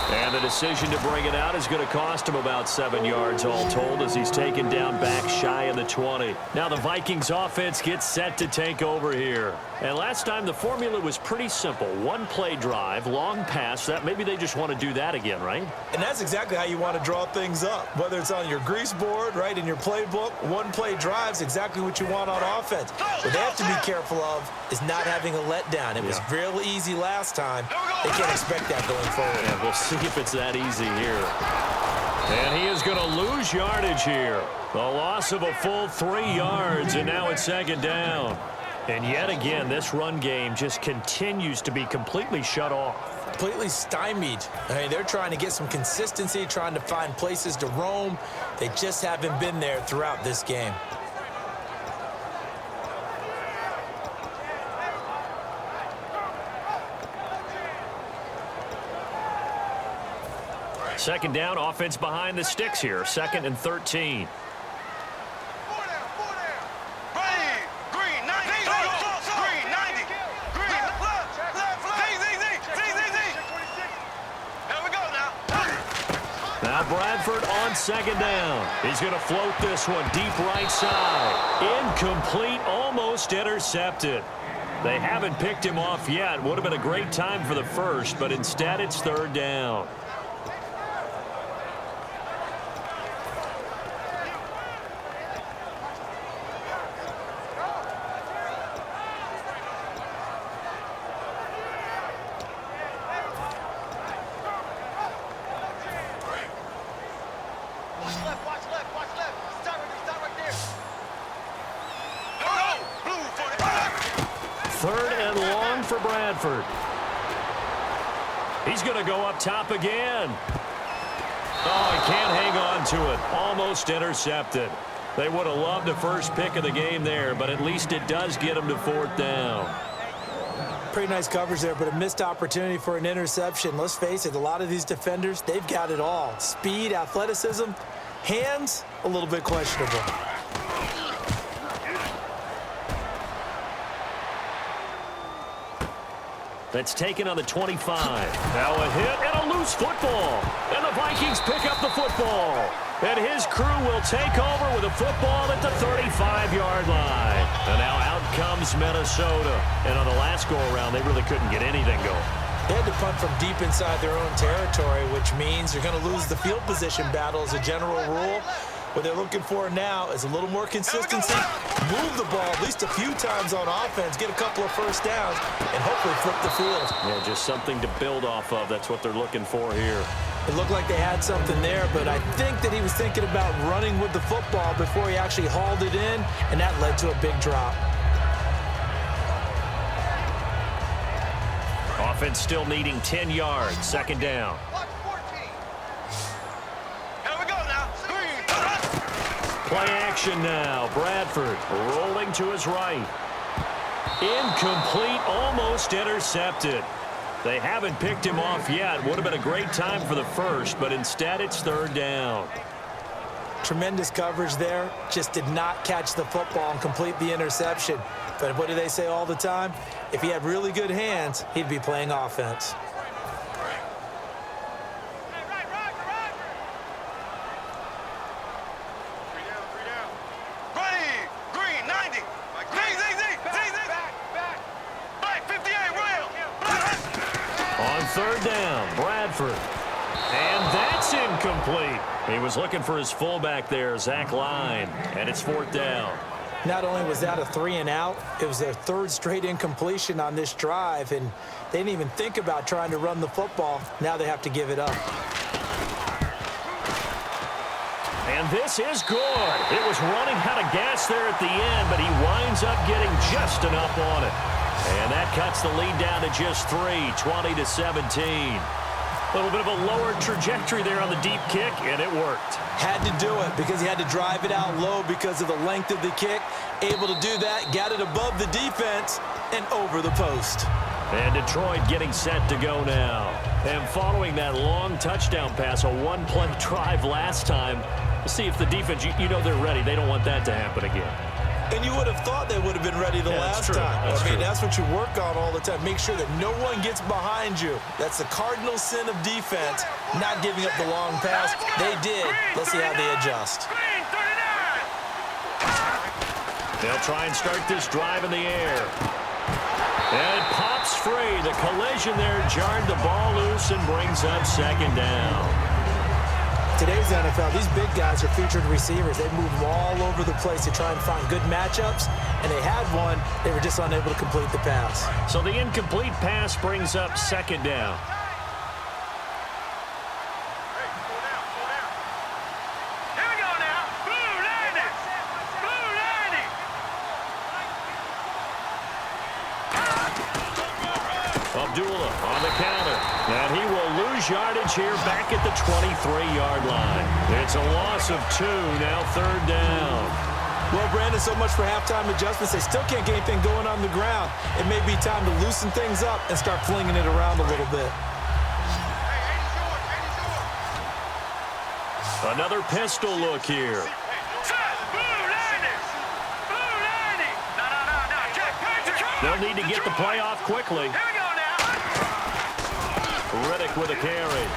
And the decision to bring it out is going to cost him about 7 yards all told as he's taken down back shy of the 20. Now the Vikings offense gets set to take over here. And last time the formula was pretty simple. One play drive, long pass. That maybe they just want to do that again, right? And that's exactly how you want to draw things up. Whether it's on your grease board, right, in your playbook, one play drive is exactly what you want on offense. What they have to be careful of is not having a letdown. It was real easy last time. They can't expect that going forward. Yeah, we'll see if it's that easy here. And he is going to lose yardage here. A loss of a full 3 yards, and now it's second down. And yet again, this run game just continues to be completely shut off. Completely stymied. I mean, they're trying to get some consistency, trying to find places to roam. They just haven't been there throughout this game. Second down, offense behind the sticks here. 2nd and 13. Now Bradford on second down. He's going to float this one deep right side. Incomplete, almost intercepted. They haven't picked him off yet. Would have been a great time for the first, but instead it's third down. 3rd and long for Bradford. He's going to go up top again. Oh, he can't hang on to it. Almost intercepted. They would have loved the first pick of the game there, but at least it does get them to 4th down. Pretty nice coverage there, but a missed opportunity for an interception. Let's face it, a lot of these defenders, they've got it all. Speed, athleticism, hands, a little bit questionable. That's taken on the 25. Now a hit and a loose football. And the Vikings pick up the football. And his crew will take over with a football at the 35-yard line. And now out comes Minnesota. And on the last go-around, they really couldn't get anything going. They had to punt from deep inside their own territory, which means you're going to lose the field position battle as a general rule. What they're looking for now is a little more consistency, move the ball at least a few times on offense, get a couple of first downs, and hopefully flip the field. Yeah, just something to build off of. That's what they're looking for here. It looked like they had something there, but I think that he was thinking about running with the football before he actually hauled it in, and that led to a big drop. Offense still needing 10 yards, 2nd down. Play action now. Bradford rolling to his right. Incomplete, almost intercepted. They haven't picked him off yet. Would have been a great time for the first, but instead it's 3rd down. Tremendous coverage there. Just did not catch the football and complete the interception. But what do they say all the time? If he had really good hands, he'd be playing offense. On 3rd down, Bradford. And that's incomplete. He was looking for his fullback there, Zach Line. And it's 4th down. Not only was that a 3 and out, it was their 3rd straight incompletion on this drive, and they didn't even think about trying to run the football. Now they have to give it up. And this is good. It was running out of gas there at the end, but he winds up getting just enough on it. And that cuts the lead down to just 3, 20-17. A little bit of a lower trajectory there on the deep kick, and it worked. Had to do it because he had to drive it out low because of the length of the kick. Able to do that, got it above the defense, and over the post. And Detroit getting set to go now. And following that long touchdown pass, a one-play drive last time, see if the defense, you know they're ready. They don't want that to happen again. And you would have thought they would have been ready the last time. That's what you work on all the time. Make sure that no one gets behind you. That's the cardinal sin of defense, not giving up the long pass. They did. Let's see how they adjust. They'll try and start this drive in the air. And it pops free. The collision there jarred the ball loose and brings up 2nd down. Today's NFL, these big guys are featured receivers. They move them all over the place to try and find good matchups, and they had one. They were just unable to complete the pass. So the incomplete pass brings up 2nd down. Here we go now. Blue landing. Blue landing. Abdullah on the counter. And he will lose yardage here back at the 23-yard line. It's a loss of 2, now 3rd down. Well, Brandon, so much for halftime adjustments. They still can't get anything going on the ground. It may be time to loosen things up and start flinging it around a little bit. Another pistol look here. They'll need to get the play off quickly. Here we go now. Riddick with a carry.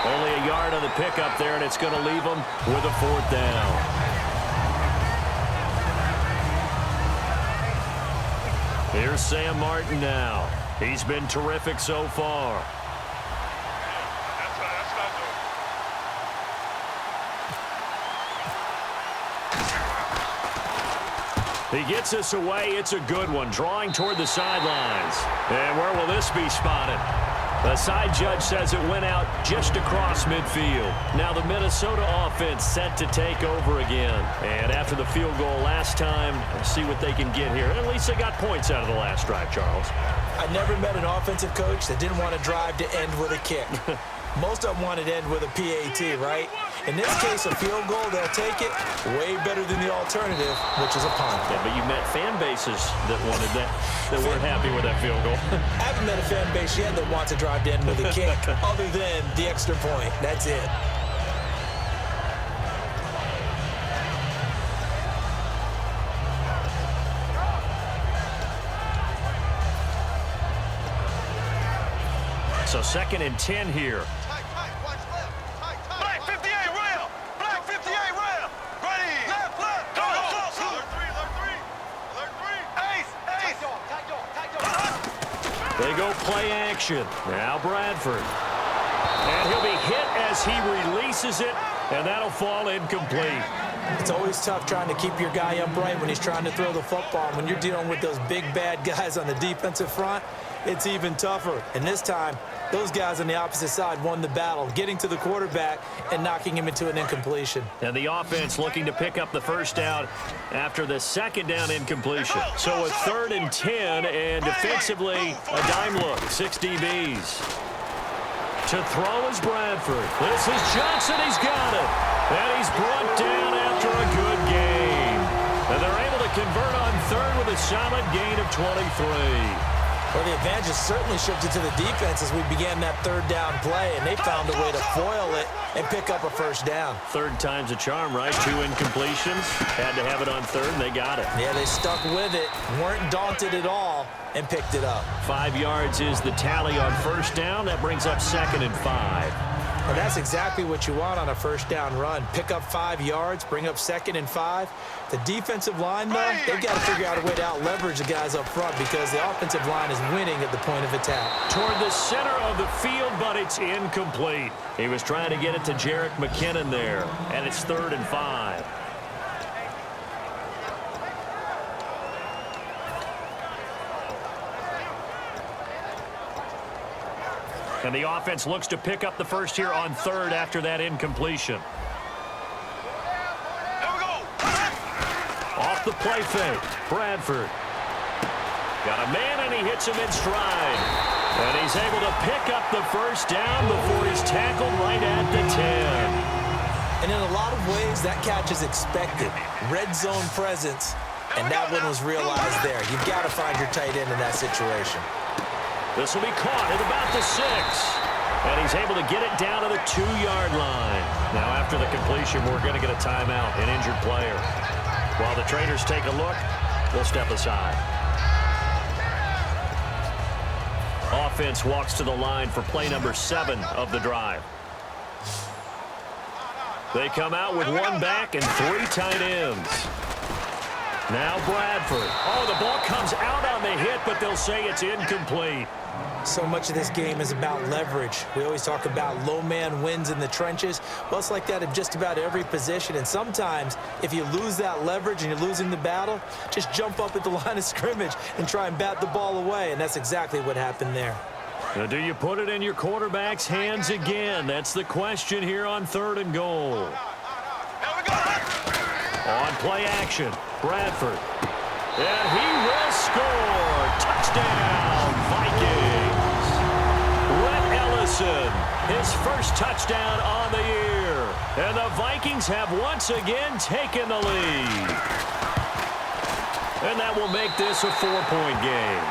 Only a yard on the pickup there, and it's going to leave them with a 4th down. Here's Sam Martin now. He's been terrific so far. He gets us away. It's a good one. Drawing toward the sidelines. And where will this be spotted? The side judge says it went out just across midfield. Now the Minnesota offense set to take over again. And after the field goal last time, let's see what they can get here. At least they got points out of the last drive, Charles. I never met an offensive coach that didn't want to drive to end with a kick. Most of them wanted to end with a PAT, right? In this case, a field goal, they'll take it way better than the alternative, which is a punt. Yeah, but you met fan bases that wanted that weren't happy with that field goal. I haven't met a fan base yet that wants to drive to end with a kick other than the extra point. That's it. So 2nd and 10 here. Black 58 rail. Black 58 rail. Ready. Left, left. Go, go, go. Alert 3. They go play action. Now Bradford. And he'll be hit as he releases it, and that'll fall incomplete. It's always tough trying to keep your guy upright when he's trying to throw the football. When you're dealing with those big, bad guys on the defensive front, it's even tougher. And this time, those guys on the opposite side won the battle, getting to the quarterback and knocking him into an incompletion. And the offense looking to pick up the first down after the 2nd down incompletion. So a 3rd and 10, and defensively, a dime look, 6 DBs. To throw is Bradford. This is Johnson. He's got it. And he's brought down after a good game. And they're able to convert on 3rd with a solid gain of 23. Well, the advantage has certainly shifted to the defense as we began that 3rd down play, and they found a way to foil it and pick up a first down. 3rd time's a charm, right? 2 incompletions. Had to have it on 3rd, and they got it. Yeah, they stuck with it, weren't daunted at all, and picked it up. 5 yards is the tally on 1st down. That brings up 2nd and 5. Well, that's exactly what you want on a 1st down run. Pick up 5 yards, bring up 2nd and 5. The defensive line, though, they've got to figure out a way to out-leverage the guys up front because the offensive line is winning at the point of attack. Toward the center of the field, but it's incomplete. He was trying to get it to Jerick McKinnon there, and it's 3rd and 5. And the offense looks to pick up the first here on 3rd after that incompletion. Here we go. Off the play fake, Bradford. Got a man, and he hits him in stride. And he's able to pick up the first down before he's tackled right at the 10. And in a lot of ways, that catch is expected. Red zone presence, and that one was realized there. You've got to find your tight end in that situation. This will be caught at about the 6. And he's able to get it down to the 2-yard line. Now, after the completion, we're going to get a timeout, an injured player. While the trainers take a look, we'll step aside. Offense walks to the line for play number 7 of the drive. They come out with 1 back and 3 tight ends. Now Bradford. Oh, the ball comes out on the hit, but they'll say it's incomplete. So much of this game is about leverage. We always talk about low man wins in the trenches. Well, it's like that in just about every position. And sometimes, if you lose that leverage and you're losing the battle, just jump up at the line of scrimmage and try and bat the ball away. And that's exactly what happened there. Now, do you put it in your quarterback's hands again? That's the question here on 3rd and goal. Here we go. On play action, Bradford. And he will score. Touchdown, Vikings. Rhett Ellison, his first touchdown on the year. And the Vikings have once again taken the lead. And that will make this a 4-point game.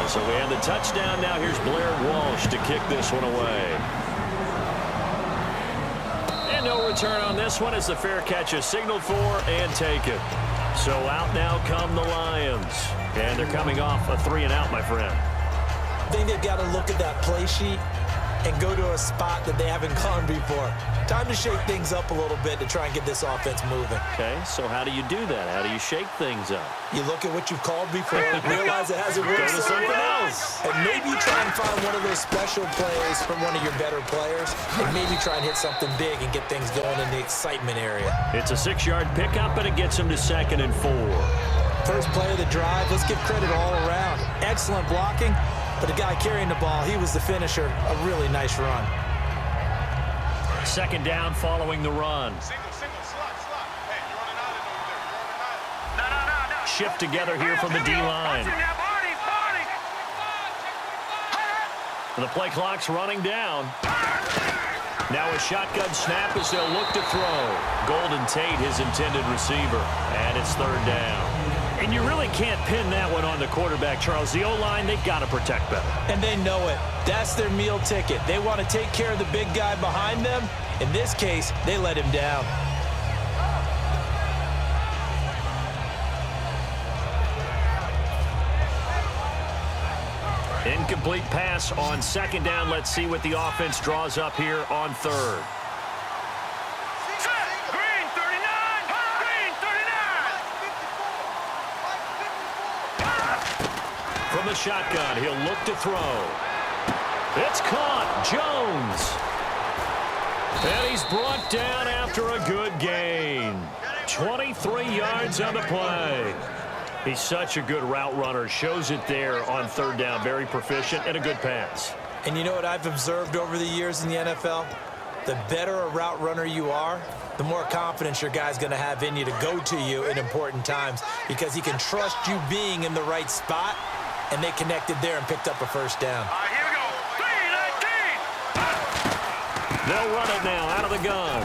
And so we have the touchdown. Now here's Blair Walsh to kick this one away. And no return on this one as the fair catch is signaled for and taken. So out now come the Lions. And they're coming off a 3-and-out, my friend. I think they've got to look at that play sheet and go to a spot that they haven't gone before. Time to shake things up a little bit to try and get this offense moving. Okay, so how do you do that? How do you shake things up? You look at what you've called before, realize it hasn't worked Go to something else. and maybe try and find one of those special plays from one of your better players, and maybe try and hit something big and get things going in the excitement area. It's a 6-yard pickup, and it gets him to 2nd and 4. First play of the drive, let's give credit all around. Excellent blocking, but the guy carrying the ball, he was the finisher. A really nice run. 2nd down following the run. Single, slot. Hey, you're on an island over there. You're on an island. No. Shift together here from the D-line. The play clock's running down. Now a shotgun snap as they'll look to throw. Golden Tate, his intended receiver. And it's 3rd down. And you really can't pin that one on the quarterback, Charles. The O-line, they've got to protect better. And they know it. That's their meal ticket. They want to take care of the big guy behind them. In this case, they let him down. Incomplete pass on 2nd down. Let's see what the offense draws up here on 3rd. Green 39. Green 39. From the shotgun, he'll look to throw. It's caught. Jones. And he's brought down after a good gain. 23 yards on the play. He's such a good route runner. Shows it there on 3rd down. Very proficient and a good pass. And you know what I've observed over the years in the NFL? The better a route runner you are, the more confidence your guy's going to have in you to go to you in important times because he can trust you being in the right spot, and they connected there and picked up a 1st down. All right, here we go. 3-19. They'll run it now out of the gun.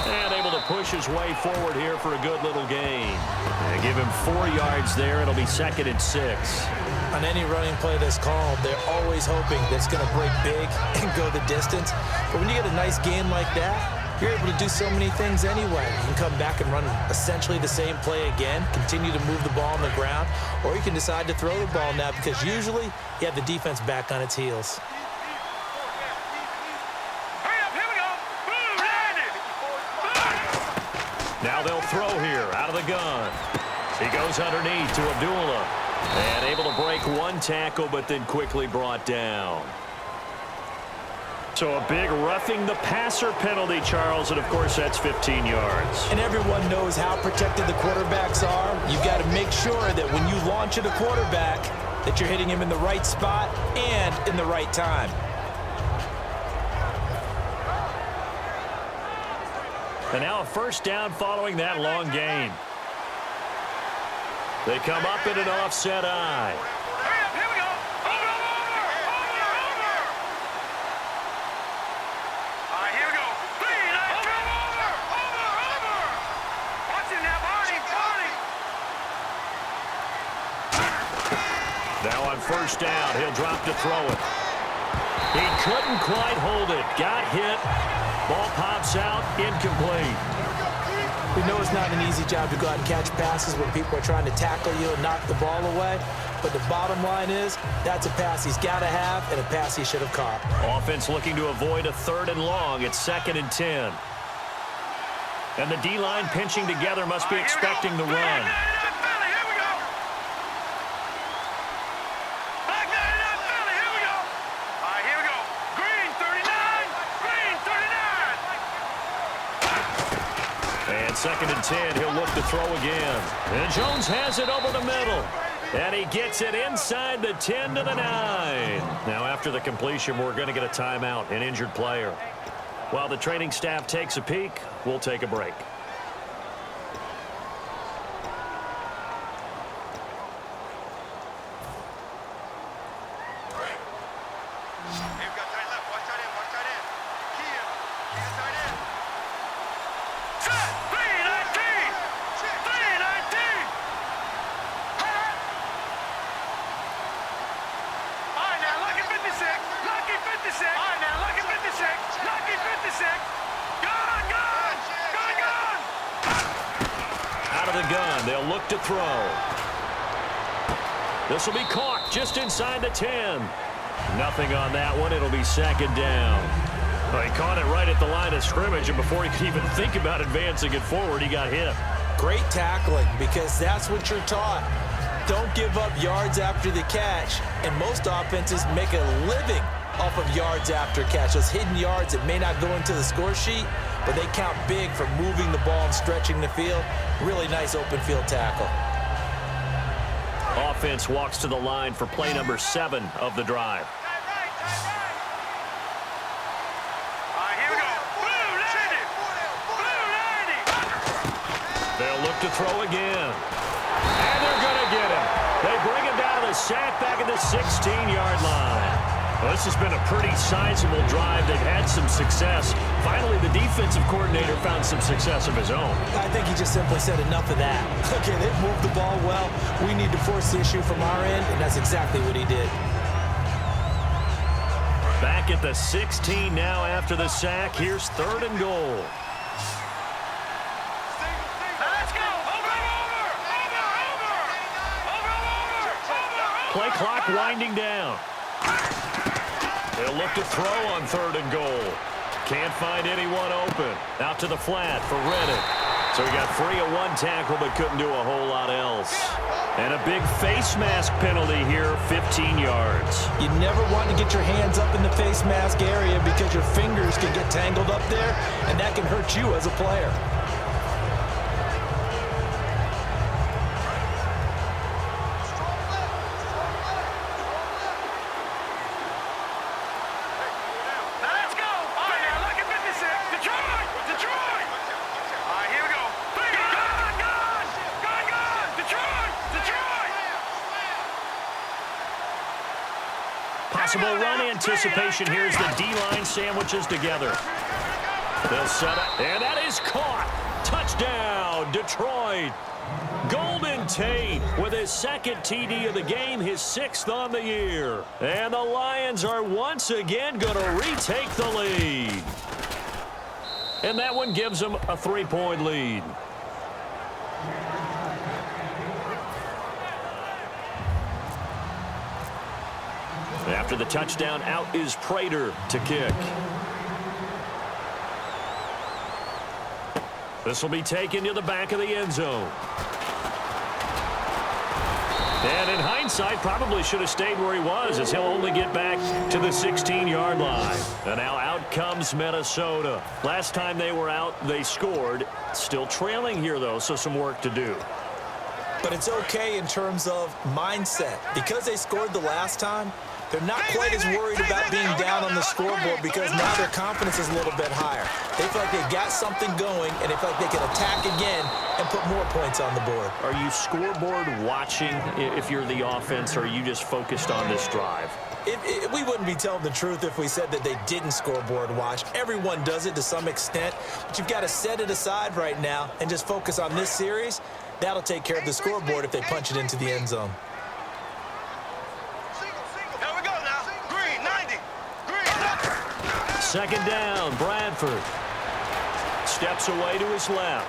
And able to push his way forward here for a good little gain. And give him 4 yards there. It'll be 2nd and 6. On any running play that's called, they're always hoping that it's going to break big and go the distance. But when you get a nice gain like that, you're able to do so many things anyway. You can come back and run essentially the same play again, continue to move the ball on the ground, or you can decide to throw the ball now because usually you have the defense back on its heels. Now they'll throw here out of the gun. He goes underneath to Abdullah. And able to break one tackle, but then quickly brought down. So a big roughing the passer penalty, Charles, and of course that's 15 yards. And everyone knows how protected the quarterbacks are. You've got to make sure that when you launch at a quarterback, that you're hitting him in the right spot and in the right time. And now a 1st down following that long gain. They come up in an offset eye. Here we go. Over. All right, here we go. 3-19. Over. Watch it now, Barney. Now on 1st down, he'll drop to throw it. He couldn't quite hold it. Got hit. Ball pops out, incomplete. We know it's not an easy job to go out and catch passes when people are trying to tackle you and knock the ball away. But the bottom line is, that's a pass he's got to have and a pass he should have caught. Offense looking to avoid a 3rd and long. It's 2nd and 10. And the D-line pinching together must be expecting the run. And 2nd and 10, he'll look to throw again. And Jones has it over the middle. And he gets it inside the 10 to the 9. Now after the completion, we're going to get a timeout, an injured player. While the training staff takes a peek, we'll take a break. Out of the gun, they'll look to throw. This will be caught just inside the 10. Nothing on that one. It'll be second down. Well, he caught it right at the line of scrimmage, and before he could even think about advancing it forward, he got hit. Great tackling, because that's what you're taught. Don't give up yards after the catch, and most offenses make a living off of yards after catch. Those hidden yards that may not go into the score sheet, but they count big for moving the ball and stretching the field. Really nice open field tackle. Offense walks to the line for play number 7 of the drive. They'll look to throw again. And they're going to get him. They bring him down to the sack back at the 16-yard line. Well, this has been a pretty sizable drive. They've had some success. Finally, the defensive coordinator found some success of his own. I think he just simply said enough of that. Okay, they've moved the ball well. We need to force the issue from our end, and that's exactly what he did. Back at the 16 now after the sack. Here's 3rd and goal. Play clock winding down. They'll look to throw on 3rd and goal. Can't find anyone open. Out to the flat for Reddick. So he got free of one tackle but couldn't do a whole lot else. And a big face mask penalty here, 15 yards. You never want to get your hands up in the face mask area because your fingers can get tangled up there, and that can hurt you as a player. Possible run anticipation. Here's the D-line sandwiches together. They'll set up, and that is caught. Touchdown, Detroit. Golden Tate with his 2nd TD of the game, his 6th on the year. And the Lions are once again going to retake the lead. And that one gives them a 3-point lead. After the touchdown, out is Prater to kick. This will be taken to the back of the end zone. And in hindsight, probably should have stayed where he was, as he'll only get back to the 16-yard line. And now out comes Minnesota. Last time they were out, they scored. Still trailing here, though, so some work to do. But it's okay in terms of mindset. Because they scored the last time, they're not quite as worried about being down on the scoreboard because now their confidence is a little bit higher. They feel like they've got something going, and they feel like they can attack again and put more points on the board. Are you scoreboard watching if you're the offense, or are you just focused on this drive? We wouldn't be telling the truth if we said that they didn't scoreboard watch. Everyone does it to some extent, but you've got to set it aside right now and just focus on this series. That'll take care of the scoreboard if they punch it into the end zone. Second down, Bradford. Steps away to his left.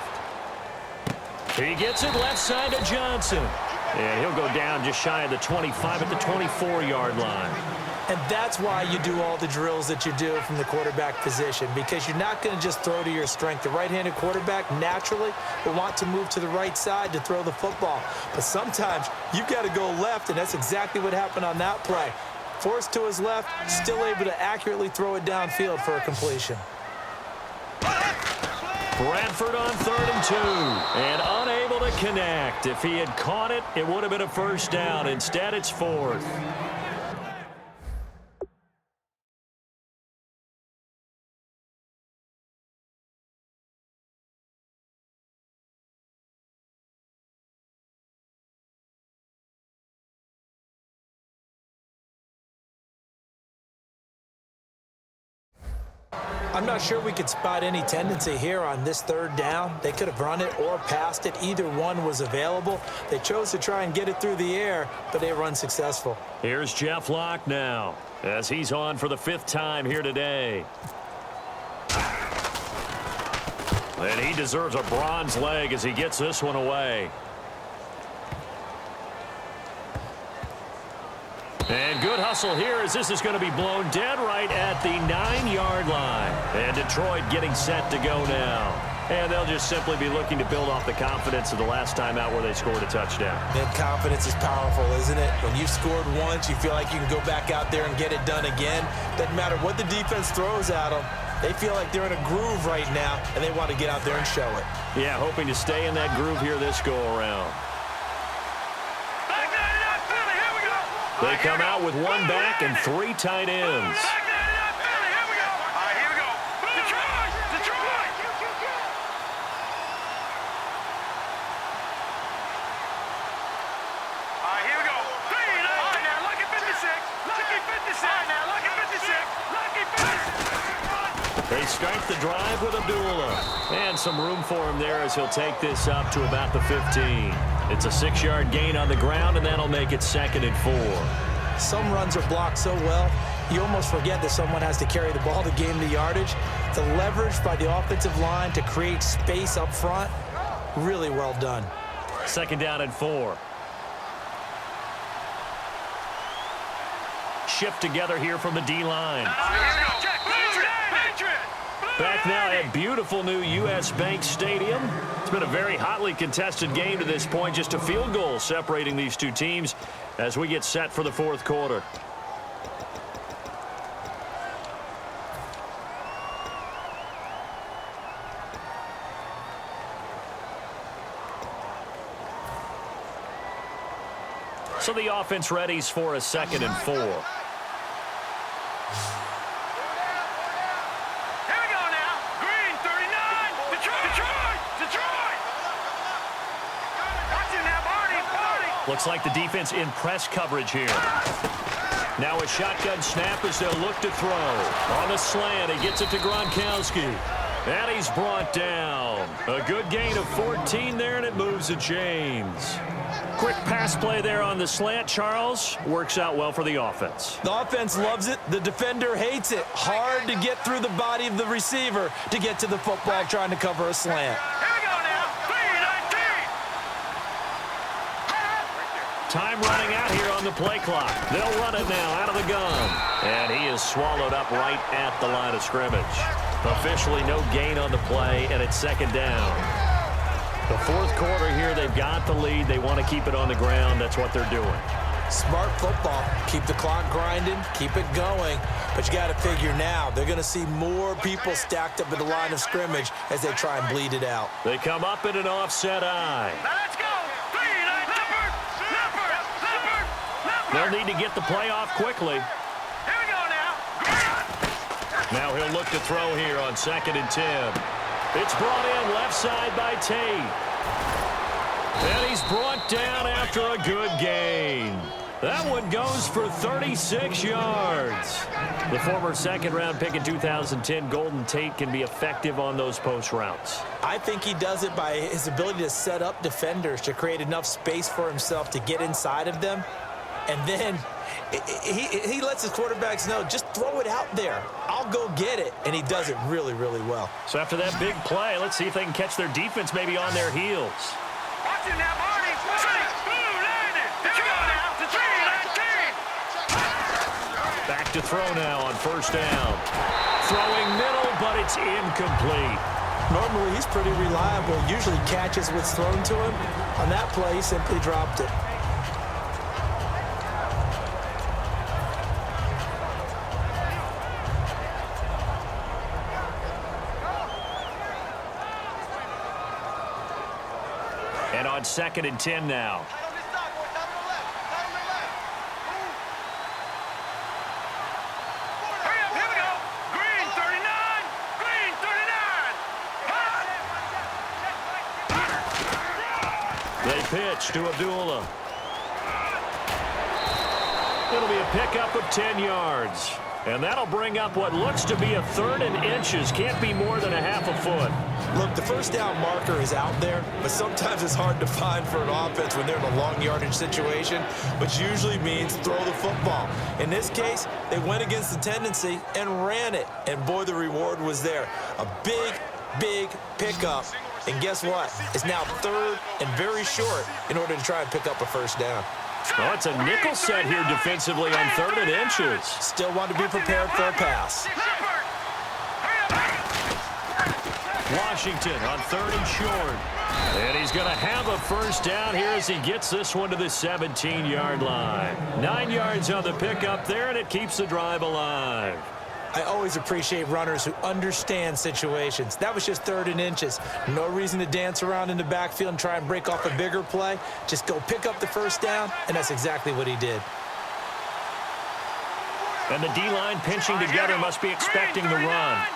He gets it left side to Johnson. And he'll go down just shy of the 25 at the 24-yard line. And that's why you do all the drills that you do from the quarterback position, because you're not going to just throw to your strength. The right-handed quarterback naturally will want to move to the right side to throw the football. But sometimes you've got to go left, and that's exactly what happened on that play. Forced to his left, still able to accurately throw it downfield for a completion. Bradford on 3rd and 2, and unable to connect. If he had caught it, it would have been a first down. Instead, it's 4th. I'm not sure we could spot any tendency here on this 3rd down. They could have run it or passed it. Either one was available. They chose to try and get it through the air, but they were unsuccessful. Here's Jeff Locke now, as he's on for the 5th time here today. And he deserves a bronze leg as he gets this one away. And good hustle here as this is going to be blown dead right at the 9-yard line. And Detroit getting set to go now. And they'll just simply be looking to build off the confidence of the last time out where they scored a touchdown. And confidence is powerful, isn't it? When you've scored once, you feel like you can go back out there and get it done again. Doesn't matter what the defense throws at them. They feel like they're in a groove right now, and they want to get out there and show it. Yeah, hoping to stay in that groove here this go-around. They come out with one back and 3 tight ends. They start the drive with Abdullah. And some room for him there as he'll take this up to about the 15. It's a 6-yard gain on the ground, and that'll make it 2nd and 4. Some runs are blocked so well, you almost forget that someone has to carry the ball to gain the yardage. The leverage by the offensive line to create space up front, really well done. 2nd down and 4. Shift together here from the D-line. Back now at beautiful new U.S. Bank Stadium. It's been a very hotly contested game to this point. Just a field goal separating these two teams as we get set for the 4th quarter. So the offense readies for a 2nd and 4. Looks like the defense in press coverage here. Now a shotgun snap as they'll look to throw. On a slant, he gets it to Gronkowski. And he's brought down. A good gain of 14 there, and it moves the chains. Quick pass play there on the slant, Charles. Works out well for the offense. The offense loves it. The defender hates it. Hard to get through the body of the receiver to get to the football trying to cover a slant. Time running out here on the play clock. They'll run it now out of the gun. And he is swallowed up right at the line of scrimmage. Officially no gain on the play, and it's 2nd down. The 4th quarter here, they've got the lead. They want to keep it on the ground. That's what they're doing. Smart football. Keep the clock grinding. Keep it going. But you got to figure now, they're going to see more people stacked up at the line of scrimmage as they try and bleed it out. They come up in an offset eye. Let's go. They'll need to get the play off quickly. Here we go now. Now he'll look to throw here on 2nd and 10. It's brought in left side by Tate. And he's brought down after a good gain. That one goes for 36 yards. The former 2nd-round pick in 2010, Golden Tate, can be effective on those post routes. I think he does it by his ability to set up defenders to create enough space for himself to get inside of them. And then he lets his quarterbacks know, just throw it out there. I'll go get it. And he does it really, really well. So after that big play, let's see if they can catch their defense maybe on their heels. Watch him now, Barney. Back to throw now on 1st down. Throwing middle, but it's incomplete. Normally, he's pretty reliable. Usually catches what's thrown to him. On that play, he simply dropped it. And on 2nd and 10 now. Hurry up, here we go. Green 39. Green 39. They pitch to Abdullah. It'll be a pickup of 10 yards. And that'll bring up what looks to be a 3rd and inches. Can't be more than a half a foot. Look, the 1st down marker is out there, but sometimes it's hard to find for an offense when they're in a long yardage situation, which usually means throw the football. In this case, they went against the tendency and ran it. And boy, the reward was there. A big, big pickup. And guess what? It's now 3rd and very short in order to try and pick up a 1st down. Oh, it's a nickel set here defensively on 3rd and inches. Still want to be prepared for a pass. Washington on 3rd and short. And he's going to have a first down here as he gets this one to the 17-yard line. 9 yards on the pickup there, and it keeps the drive alive. I always appreciate runners who understand situations. That was just 3rd and inches. No reason to dance around in the backfield and try and break off a bigger play. Just go pick up the first down, and that's exactly what he did. And the D-line pinching together must be expecting the run.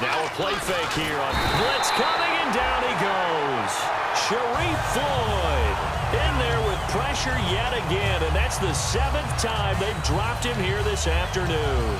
Now a play fake here on blitz coming, and down he goes. Sharif Floyd in there with pressure yet again, and that's the 7th time they've dropped him here this afternoon.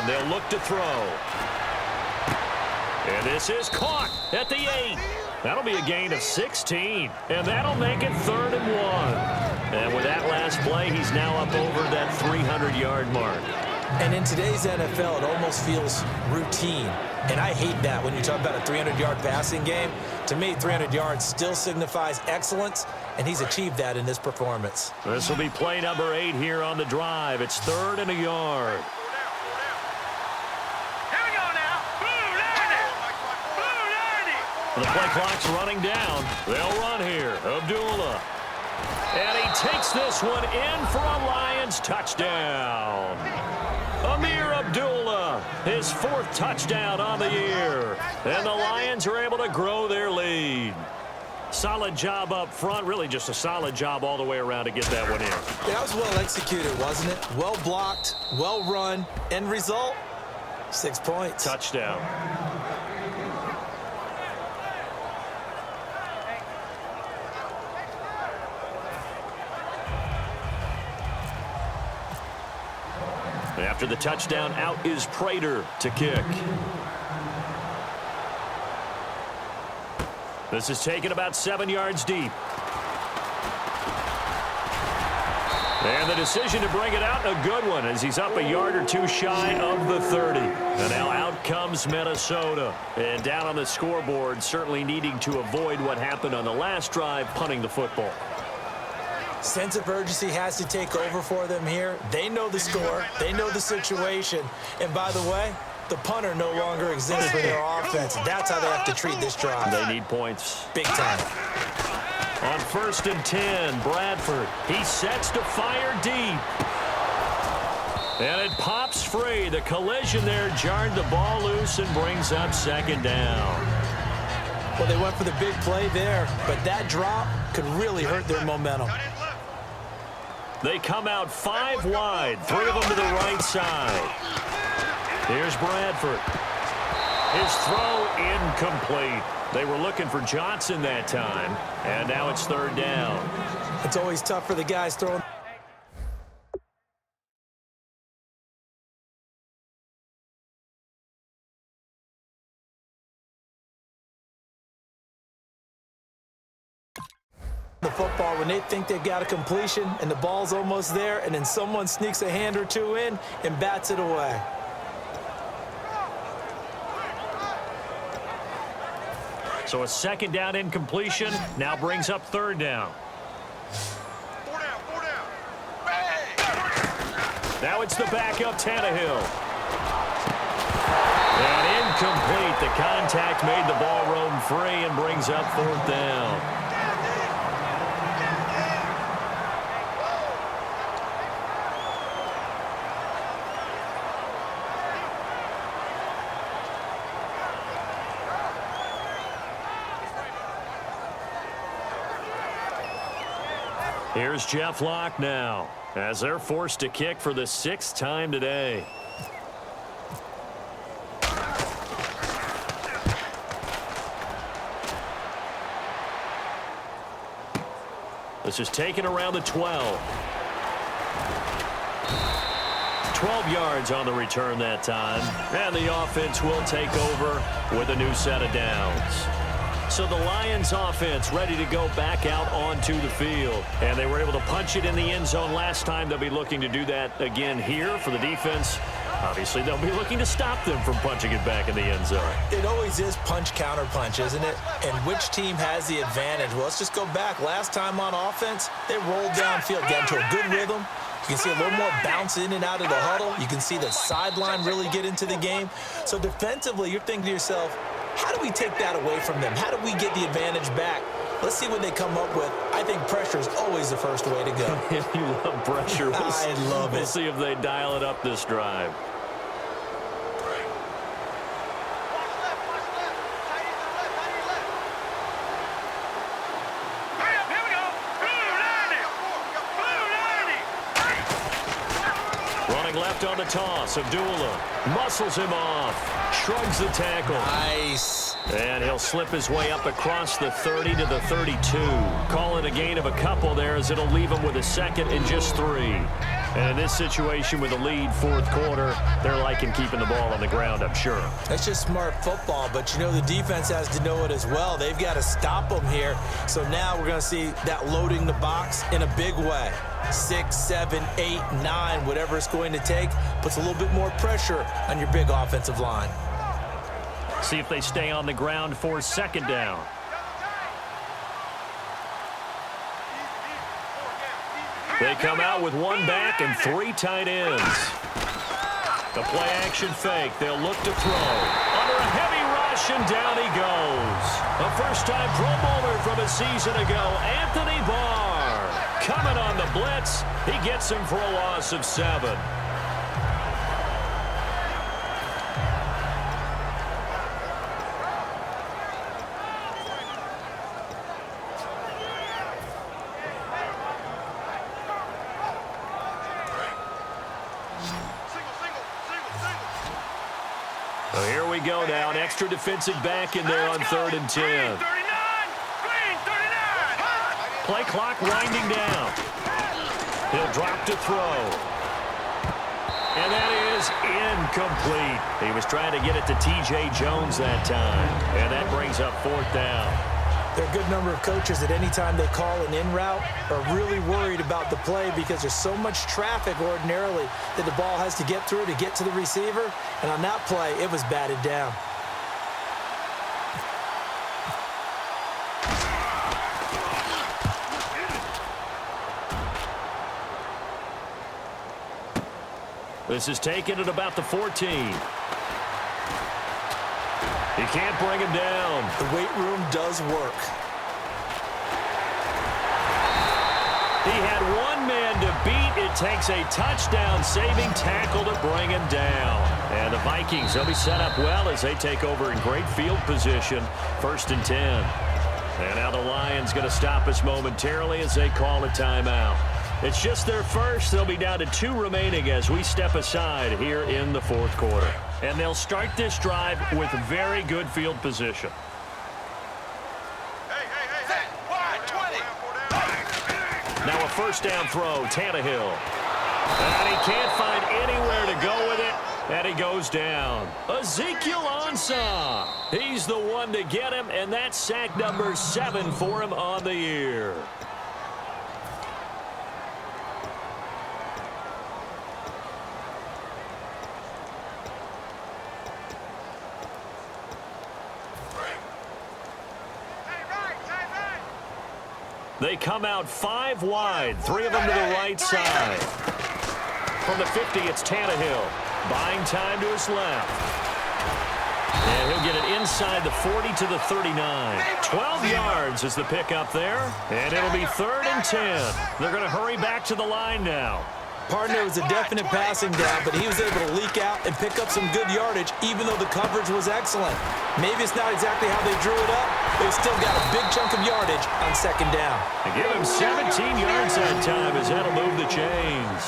They'll look to throw. And this is caught at the 8. That'll be a gain of 16. And that'll make it 3rd and 1. And with that last play, he's now up over that 300-yard mark. And in today's NFL, it almost feels routine. And I hate that when you talk about a 300-yard passing game. To me, 300 yards still signifies excellence, and he's achieved that in this performance. This will be play number 8 here on the drive. It's 3rd and a yard. The play clock's running down. They'll run here. Abdullah. And he takes this one in for a Lions touchdown. Amir Abdullah, his 4th touchdown on the year. And the Lions are able to grow their lead. Solid job up front. Really just a solid job all the way around to get that one in. Yeah, that was well executed, wasn't it? Well blocked, well run. End result, 6 points. Touchdown. After the touchdown, out is Prater to kick. This is taken about 7 yards deep. And the decision to bring it out, a good one, as he's up a yard or two shy of the 30. And now out comes Minnesota. And down on the scoreboard, certainly needing to avoid what happened on the last drive, punting the football. Sense of urgency has to take over for them here. They know the score. They know the situation. And by the way, the punter no longer exists for their offense. That's how they have to treat this drive. They need points. Big time. On 1st and 10, Bradford. He sets to fire deep. And it pops free. The collision there jarred the ball loose and brings up 2nd down. Well, they went for the big play there, but that drop could really hurt their momentum. They come out 5 wide, 3 of them to the right side. Here's Bradford. His throw incomplete. They were looking for Johnson that time, and now it's 3rd down. It's always tough for the guys throwing. The football when they think they've got a completion and the ball's almost there, and then someone sneaks a hand or two in and bats it away. So a 2nd down incompletion now brings up 3rd down. 4 down. Bang! Now it's the backup Tannehill. And incomplete. The contact made the ball roam free and brings up 4th down. Here's Jeff Locke now, as they're forced to kick for the 6th time today. This is taken around the 12. 12 yards on the return that time. And the offense will take over with a new set of downs. So the Lions offense ready to go back out onto the field. And they were able to punch it in the end zone last time. They'll be looking to do that again here for the defense. Obviously, they'll be looking to stop them from punching it back in the end zone. It always is punch-counter-punch, isn't it? And which team has the advantage? Well, let's just go back. Last time on offense, they rolled downfield, got into a good rhythm. You can see a little more bounce in and out of the huddle. You can see the sideline really get into the game. So defensively, you're thinking to yourself, how do we take that away from them? How do we get the advantage back? Let's see what they come up with. I think pressure is always the first way to go. You love pressure. I love it. We'll see if they dial it up this drive. Left on the toss. Abdullah muscles him off, shrugs the tackle. Nice. And he'll slip his way up across the 30 to the 32. Call it a gain of a couple there as it'll leave him with a second and just 3. And in this situation with a lead fourth quarter, they're liking keeping the ball on the ground, I'm sure. That's just smart football, but you know the defense has to know it as well. They've got to stop them here. So now we're going to see that loading the box in a big way. 6, 7, 8, 9, whatever it's going to take, puts a little bit more pressure on your big offensive line. See if they stay on the ground for second down. They come out with 1 back and 3 tight ends. The play action fake. They'll look to throw. Under a heavy rush, and down he goes. A first-time Pro Bowler from a season ago, Anthony Barr. Coming on the blitz. He gets him for a loss of 7. Well, here we go now. An extra defensive back in there on 3rd and 10. Play clock winding down. He'll drop to throw. And that is incomplete. He was trying to get it to T.J. Jones that time. And that brings up 4th down. There are a good number of coaches that any time they call an in route are really worried about the play because there's so much traffic ordinarily that the ball has to get through to get to the receiver. And on that play, it was batted down. This is taken at about the 14. You can't bring him down. The weight room does work. He had 1 man to beat. It takes a touchdown-saving tackle to bring him down. And the Vikings, they'll be set up well as they take over in great field position. 1st and 10. And now the Lions going to stop us momentarily as they call a timeout. It's just their first. They'll be down to 2 remaining as we step aside here in the 4th quarter. And they'll start this drive with very good field position. Now a first down throw, Tannehill. And he can't find anywhere to go with it, and he goes down. Ezekiel Ansah. He's the one to get him, and that's sack number 7 for him on the year. They come out 5 wide, 3 of them to the right side. From the 50, it's Tannehill. Buying time to his left. And he'll get it inside the 40 to the 39. 12 yards is the pickup there. And it'll be 3rd and 10. They're going to hurry back to the line now. Partner was a definite passing down, but he was able to leak out and pick up some good yardage, even though the coverage was excellent. Maybe it's not exactly how they drew it up, but he still got a big chunk of yardage on 2nd down. They give him 17 yards that time as that'll move the chains.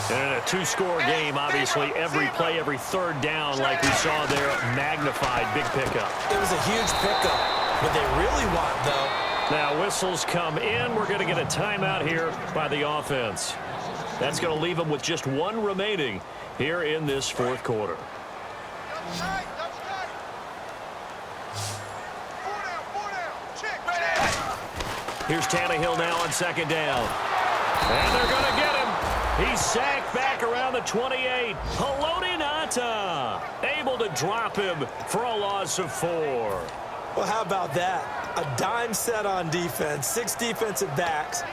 And in a 2-score game, obviously, every play, every 3rd down, like we saw there, magnified, big pickup. It was a huge pickup. What they really want, though, Now whistles come in. We're going to get a timeout here by the offense. That's going to leave them with just one remaining here in this fourth quarter. Here's Tannehill now on second down. And they're going to get him. He's sacked back around the 28. Haloti Ngata able to drop him for a loss of 4. Well, how about that? A dime set on defense, 6 defensive backs.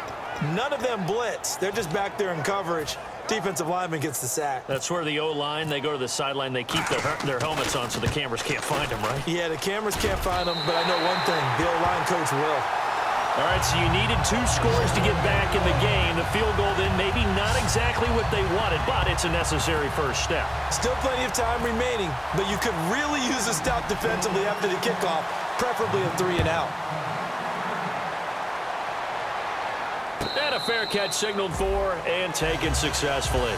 None of them blitz. They're just back there in coverage. Defensive lineman gets the sack. That's where the O-line, they go to the sideline, they keep their helmets on so the cameras can't find them, right? Yeah, the cameras can't find them, but I know one thing. The O-line coach will. All right, so you needed 2 scores to get back in the game. The field goal then maybe not exactly what they wanted, but it's a necessary first step. Still plenty of time remaining, but you could really use a stop defensively after the kickoff, preferably a 3-and-out. And a fair catch signaled for and taken successfully.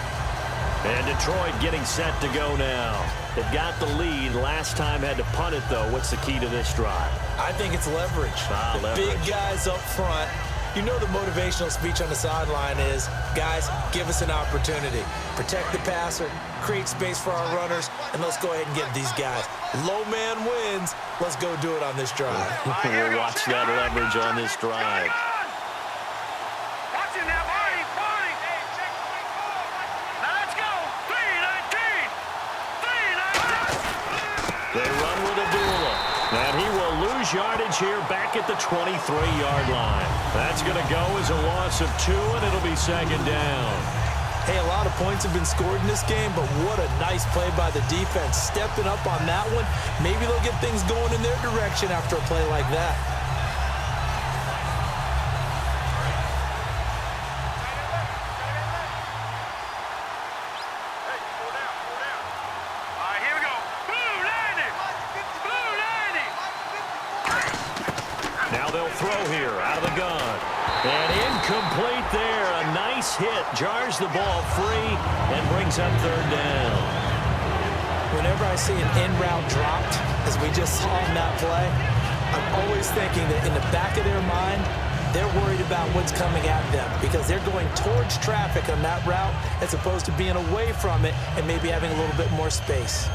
And Detroit getting set to go now. They've got the lead. Last time had to punt it, though. What's the key to this drive? I think it's leverage. Leverage. Big guys up front. You know the motivational speech on the sideline is, guys, give us an opportunity. Protect the passer, create space for our runners, and let's go ahead and get these guys. Low man wins. Let's go do it on this drive. We'll watch that leverage on this drive. Watch him now, Barney. Now let's go. 3-19. They run with Abdullah. And he will lose yardage here back at the 23-yard line. That's going to go as a loss of 2, and it'll be second down. Hey, a lot of points have been scored in this game, but what a nice play by the defense. Stepping up on that one. Maybe they'll get things going in their direction after a play like that. All right, here we go. Blue 90. Now they'll throw here out of the gun. And incomplete there. A nice hit. Jars the ball free and brings up third down. Whenever I see an in route dropped, as we just saw in that play, I'm always thinking that in the back of their mind, they're worried about what's coming at them because they're going towards traffic on that route as opposed to being away from it and maybe having a little bit more space.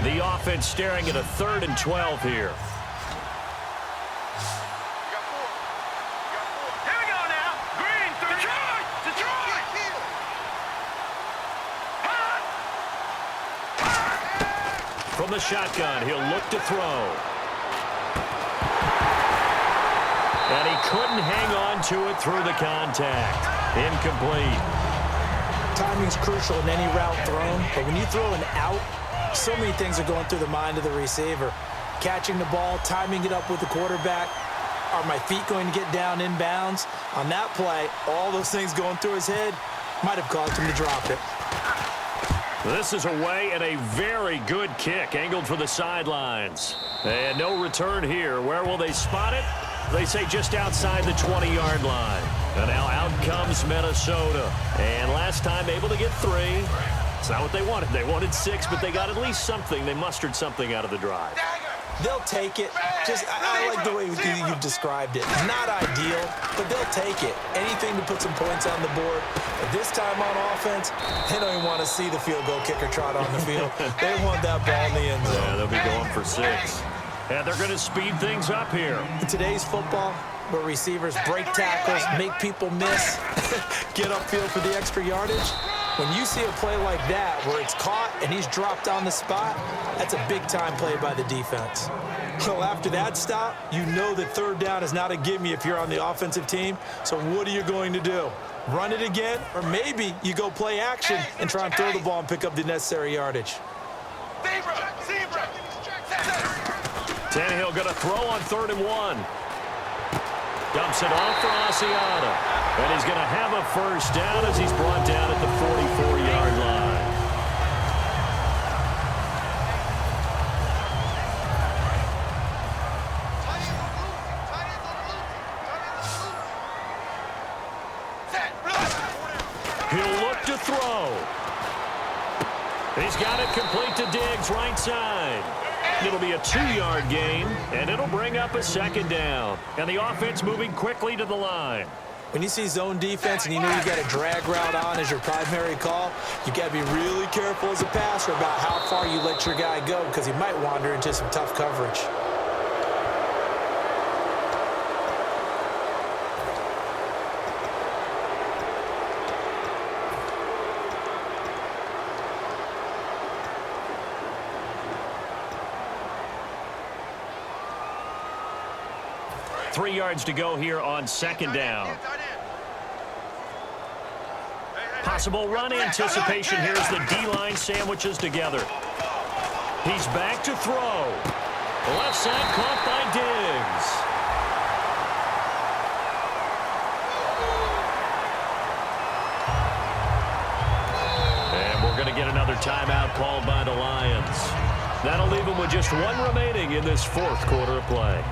The offense staring at a 3rd and 12 here. Here we go now. Green through. Detroit. From the shotgun, he'll look to throw. And he couldn't hang on to it through the contact. Incomplete. Timing's crucial in any route thrown, but when you throw an out, so many things are going through the mind of the receiver. Catching the ball, timing it up with the quarterback. Are my feet going to get down inbounds? On that play, all those things going through his head might have caused him to drop it. This is away and a very good kick angled for the sidelines. And no return here. Where will they spot it? They say just outside the 20-yard line. And now out comes Minnesota. And last time able to get 3. It's not what they wanted. They wanted 6, but they got at least something. They mustered something out of the drive. They'll take it. I like the way you've described it. Not ideal, but they'll take it. Anything to put some points on the board. But this time on offense, they don't even want to see the field goal kicker trot on the field. They want that ball in the end zone. Yeah, they'll be going for 6. And they're going to speed things up here. In today's football, where receivers break tackles, make people miss, get upfield for the extra yardage, when you see a play like that where it's caught and he's dropped on the spot, that's a big-time play by the defense. Well, after that stop, you know that 3rd down is not a gimme if you're on the offensive team. So what are you going to do? Run it again? Or maybe you go play action and try and throw the ball and pick up the necessary yardage. Zebra. Tannehill going to throw on 3rd and 1. Dumps it off for Asiata. And he's going to have a first down as he's brought down at the 44-yard line. He'll look to throw. He's got it complete to Diggs, right side. It'll be a 2-yard gain, and it'll bring up a second down. And the offense moving quickly to the line. When you see zone defense and you know you got a drag route on as your primary call, you got to be really careful as a passer about how far you let your guy go because he might wander into some tough coverage. Three yards to go here on second down. Possible run anticipation. Here's the D-line sandwiches together. He's back to throw. Left side caught by Diggs. And we're going to get another timeout called by the Lions. That'll leave them with just one remaining in this fourth quarter of play.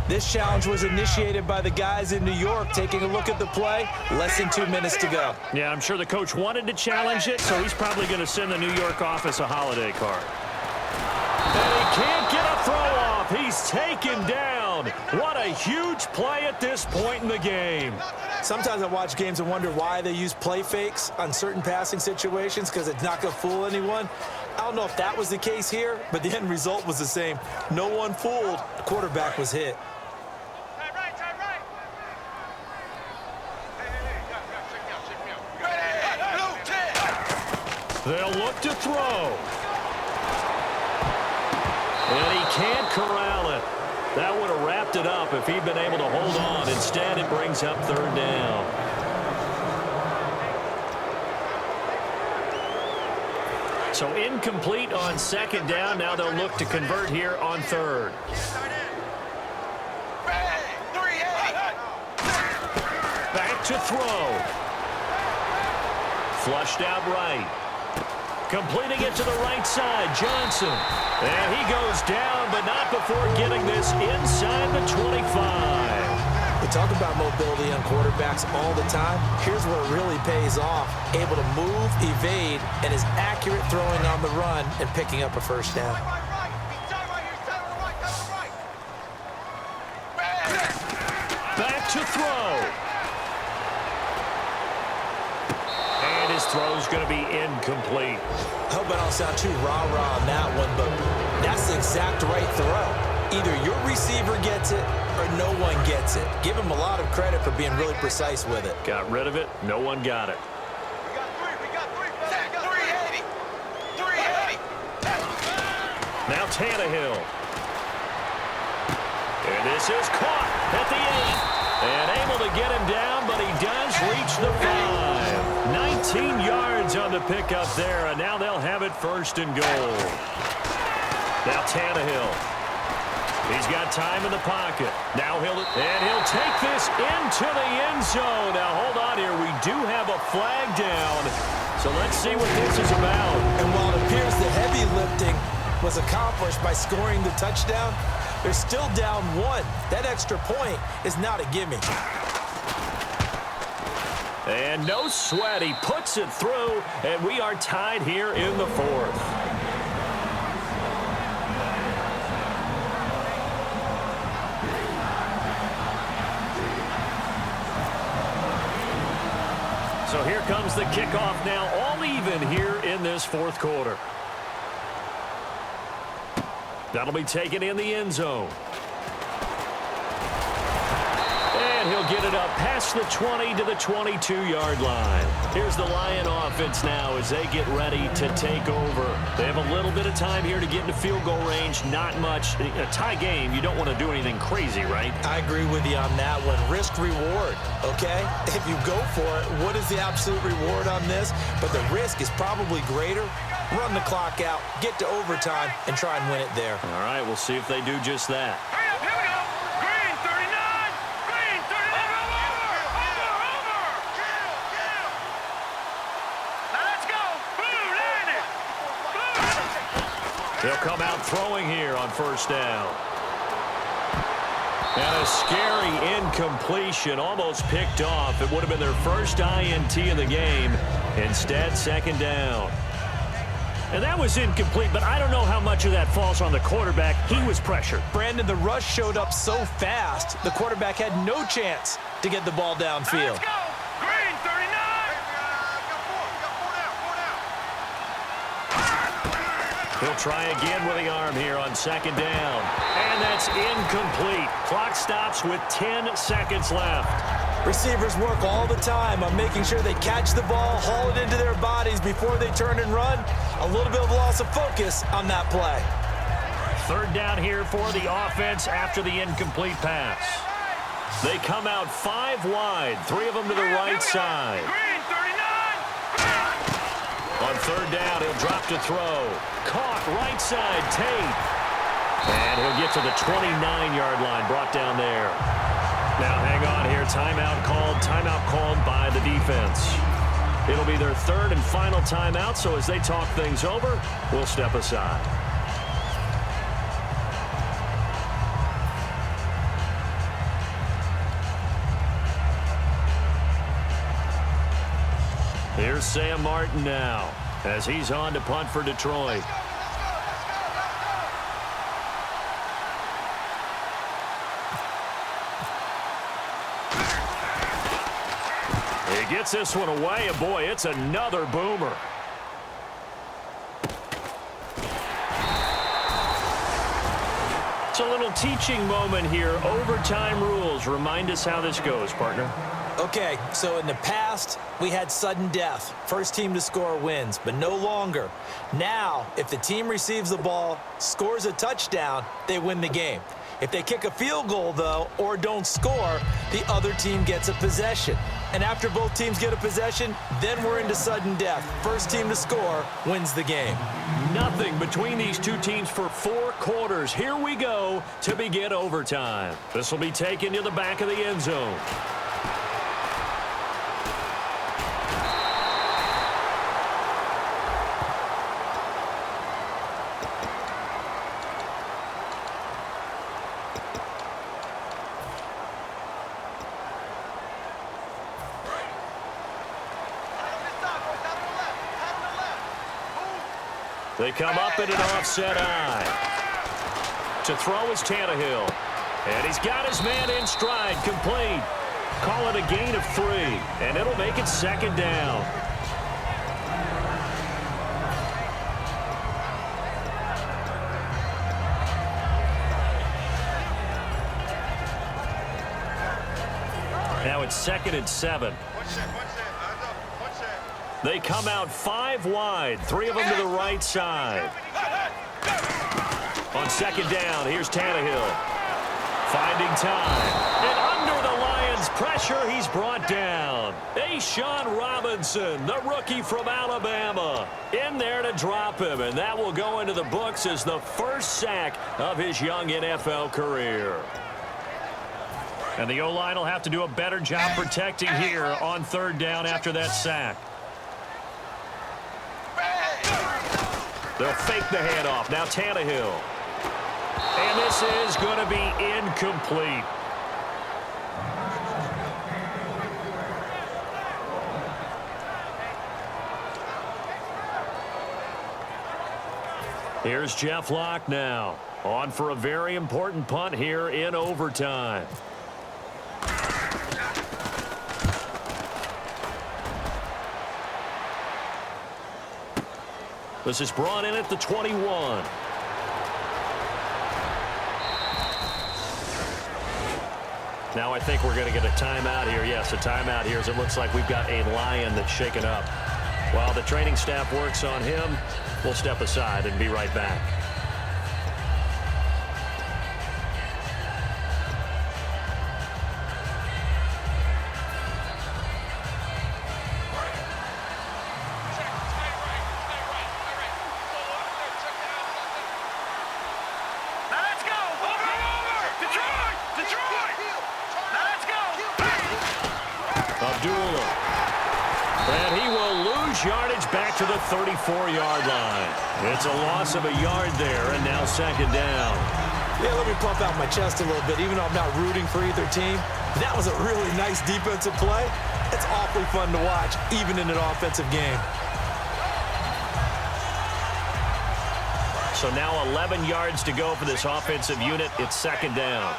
This challenge was initiated by the guys in New York. Taking a look at the play, less than 2 minutes to go. Yeah, I'm sure the coach wanted to challenge it, so he's probably going to send the New York office a holiday card. And he can't get a throw off. He's taken down. What a huge play at this point in the game. Sometimes I watch games and wonder why they use play fakes on certain passing situations because it's not going to fool anyone. I don't know if that was the case here, but the end result was the same. No one fooled. The quarterback was hit. They'll look to throw. And he can't corral it. That would have wrapped it up if he'd been able to hold on. Instead, it brings up third down. So incomplete on second down. Now they'll look to convert here on third. Back to throw. Flushed out right. Completing it to the right side, Johnson. And he goes down, but not before getting this inside the 25. We talk about mobility on quarterbacks all the time. Here's where it really pays off. Able to move, evade, and is accurate throwing on the run and picking up a first down. Back to throw. His throw's going to be incomplete. I hope I don't sound too rah-rah on that one, but that's the exact right throw. Either your receiver gets it or no one gets it. Give him a lot of credit for being really precise with it. Got rid of it. No one got it. We got three. 380. 380. Now Tannehill. And this is caught at the 8. And able to get him down, but he does reach the 5. 19 yards on the pickup there, and now they'll have it first and goal. Now Tannehill. He's got time in the pocket. Now he'll take this into the end zone. Now hold on here. We do have a flag down. So let's see what this is about. And while it appears the heavy lifting was accomplished by scoring the touchdown, they're still down 1. That extra point is not a gimme. And no sweat. He puts it through, and we are tied here in the fourth. So here comes the kickoff now, all even here in this fourth quarter. That'll be taken in the end zone. And he'll get it up past the 20 to the 22-yard line. Here's the Lion offense now as they get ready to take over. They have a little bit of time here to get into field goal range. Not much. A tie game, you don't want to do anything crazy, right? I agree with you on that one. Risk reward, okay? If you go for it, what is the absolute reward on this? But the risk is probably greater. Run the clock out, get to overtime, and try and win it there. All right, we'll see if they do just that. Hurry up, here we go. Green 39. Green 39. Over. Now let's go. Blue landed. Blue. They'll come out throwing here on first down. And a scary incompletion, almost picked off. It would have been their first INT of the game. Instead, second down. And that was incomplete, but I don't know how much of that falls on the quarterback. He was pressured. Brandon, the rush showed up so fast, the quarterback had no chance to get the ball downfield. Let's go. Green, 39. He'll try again with the arm here on second down. And that's incomplete. Clock stops with 10 seconds left. Receivers work all the time on making sure they catch the ball, haul it into their bodies before they turn and run. A little bit of loss of focus on that play. Third down here for the offense after the incomplete pass. They come out 5 wide, 3 of them to the right side. Green, 39. On third down, he'll drop to throw. Caught right side, Tate. And he'll get to the 29-yard line, brought down there. Now hang on here, timeout called by the defense. It'll be their third and final timeout, so as they talk things over, we'll step aside. Here's Sam Martin now, as he's on to punt for Detroit. He gets this one away, and boy, it's another boomer. It's a little teaching moment here. Overtime rules. Remind us how this goes, partner. Okay, so in the past, we had sudden death. First team to score wins, but no longer. Now, if the team receives the ball, scores a touchdown, they win the game. If they kick a field goal, though, or don't score, the other team gets a possession. And after both teams get a possession, then we're into sudden death. First team to score wins the game. Nothing between these two teams for 4 quarters. Here we go to begin overtime. This will be taken to the back of the end zone. They come up in an offset eye. To throw is Tannehill. And he's got his man in stride, complete. Call it a gain of 3, and it'll make it second down. Now it's 2nd and 7. They come out 5 wide, 3 of them to the right side. On second down, here's Tannehill. Finding time. And under the Lions' pressure, he's brought down. A'Shawn Robinson, the rookie from Alabama, in there to drop him. And that will go into the books as the first sack of his young NFL career. And the O-line will have to do a better job protecting here on third down after that sack. They'll fake the handoff. Now Tannehill. And this is going to be incomplete. Here's Jeff Locke now. On for a very important punt here in overtime. This is brought in at the 21. Now I think we're going to get a timeout here. Yes, a timeout here as it looks like we've got a Lion that's shaken up. While the training staff works on him, we'll step aside and be right back. Yardage back to the 34-yard line. It's a loss of a yard there, and now second down. Yeah, let me pump out my chest a little bit, even though I'm not rooting for either team. That was a really nice defensive play. It's awfully fun to watch, even in an offensive game. So now 11 yards to go for this offensive unit. It's second down. All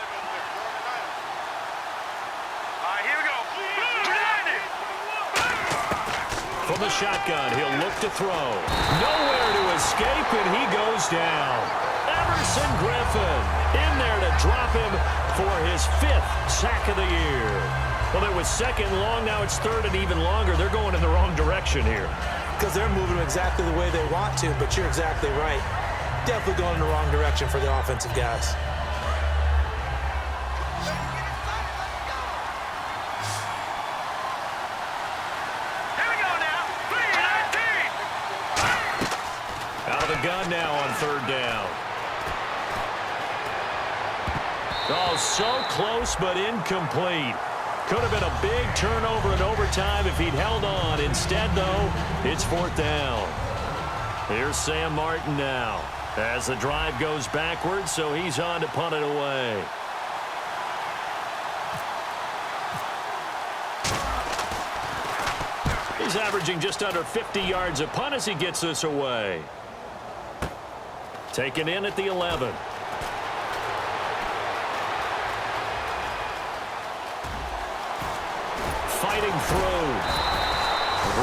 right, here we go. From the shotgun, he'll look to throw. Nowhere to escape, and he goes down. Everson Griffin in there to drop him for his 5th sack of the year. Well, it was second long. Now it's third and even longer. They're going in the wrong direction here. Because they're moving exactly the way they want to, but you're exactly right. Definitely going in the wrong direction for the offensive guys. Here we go now. 3-19. Out of the gun now on third down. Oh, so close but incomplete. Could have been a big turnover in overtime if he'd held on. Instead, though, it's fourth down. Here's Sam Martin now as the drive goes backwards, so he's on to punt it away. He's averaging just under 50 yards a punt as he gets this away. Taken in at the 11. Fighting through.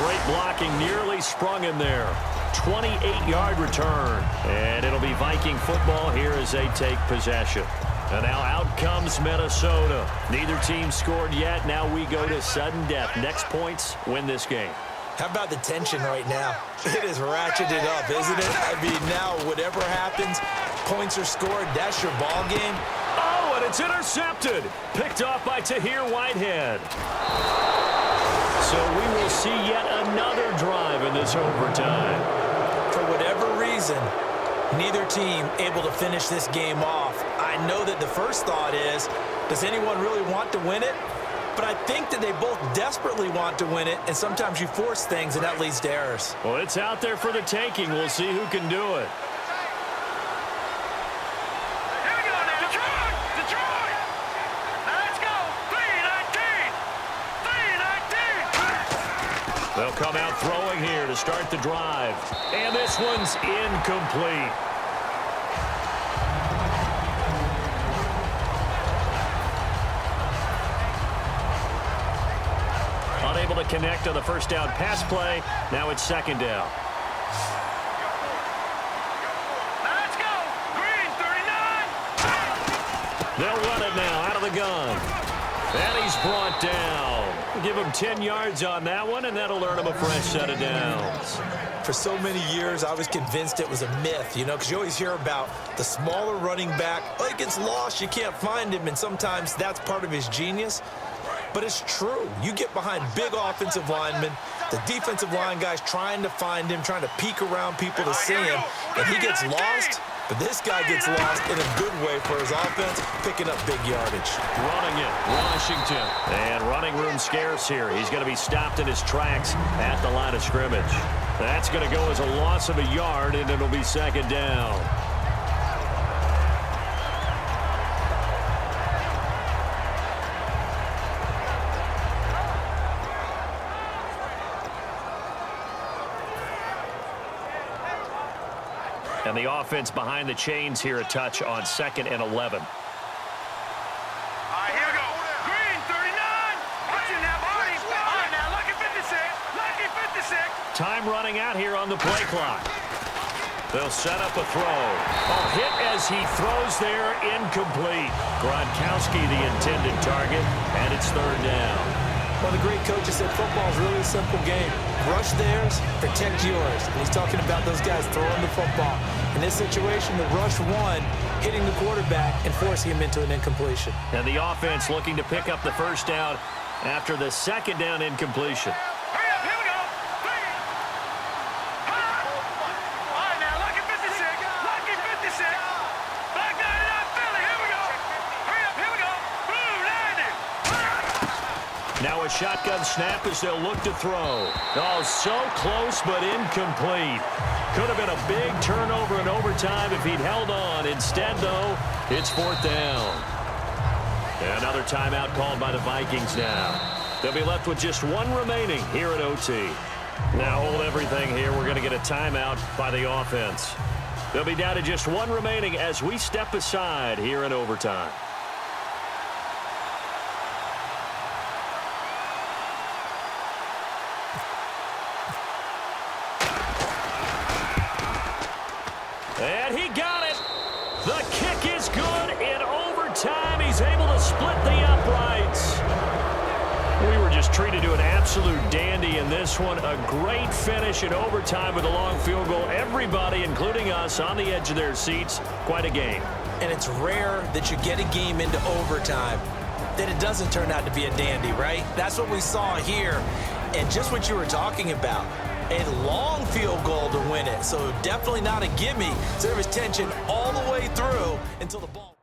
Great blocking, nearly sprung in there. 28-yard return. And it'll be Viking football here as they take possession. And now out comes Minnesota. Neither team scored yet. Now we go to sudden death. Next points win this game. How about the tension right now? It is ratcheted up, isn't it? I mean, now whatever happens, points are scored. That's your ball game. Oh, and it's intercepted. Picked off by Tahir Whitehead. So we will see yet another drive in this overtime. For whatever reason, neither team able to finish this game off. I know that the first thought is, does anyone really want to win it? But I think that they both desperately want to win it, and sometimes you force things, and that leads to errors. Well, it's out there for the taking. We'll see who can do it. Here we go now. Detroit! Detroit! Now let's go. 3-19. 3-19. They'll come out throwing here to start the drive. And this one's incomplete. Unable to connect on the first down pass play. Now it's second down. Now let's go. Green, 39. They'll run it now out of the gun. And he's brought down. Give him 10 yards on that one, and that'll earn him a fresh set of downs. For so many years, I was convinced it was a myth, you know, because you always hear about the smaller running back. Oh, he gets lost, you can't find him, and sometimes that's part of his genius. But it's true. You get behind big offensive linemen, the defensive line guys trying to find him, trying to peek around people to see him, and he gets lost. But this guy gets lost in a good way for his offense, picking up big yardage. Running it, Washington. And running room scarce here. He's going to be stopped in his tracks at the line of scrimmage. That's going to go as a loss of a yard, and it'll be second down. And the offense behind the chains here a touch on 2nd and 11. All right, here we go. Green, 39. Watch it now, Barney. All right, now, lucky 56. Lucky 56. Time running out here on the play clock. They'll set up a throw. Oh, hit as he throws there, incomplete. Gronkowski the intended target, and it's third down. One of the great coaches said football is really a simple game. Rush theirs, protect yours. And he's talking about those guys throwing the football. In this situation, the rush one, hitting the quarterback and forcing him into an incompletion. And the offense looking to pick up the first down after the second down incompletion. Hurry up, here we go. Three. All right, now, lucky 56. Lucky 56. Black 99 Philly, here we go. Hurry up, here we go. Blue 90. Now a a shotgun snap as they'll look to throw. Oh, so close but incomplete. Could have been a big turnover in overtime if he'd held on. Instead, though, it's 4th down. Another timeout called by the Vikings now. They'll be left with just one remaining here at OT. Now hold everything here. We're going to get a timeout by the offense. They'll be down to just one remaining as we step aside here in overtime. And he got it. The kick is good in overtime. He's able to split the uprights. We were just treated to an absolute dandy in this one. A great finish in overtime with a long field goal. Everybody, including us, on the edge of their seats. Quite a game. And it's rare that you get a game into overtime that it doesn't turn out to be a dandy, right? That's what we saw here. And just what you were talking about, a long field goal to win it. So definitely not a gimme. So there was tension all the way through until the ball...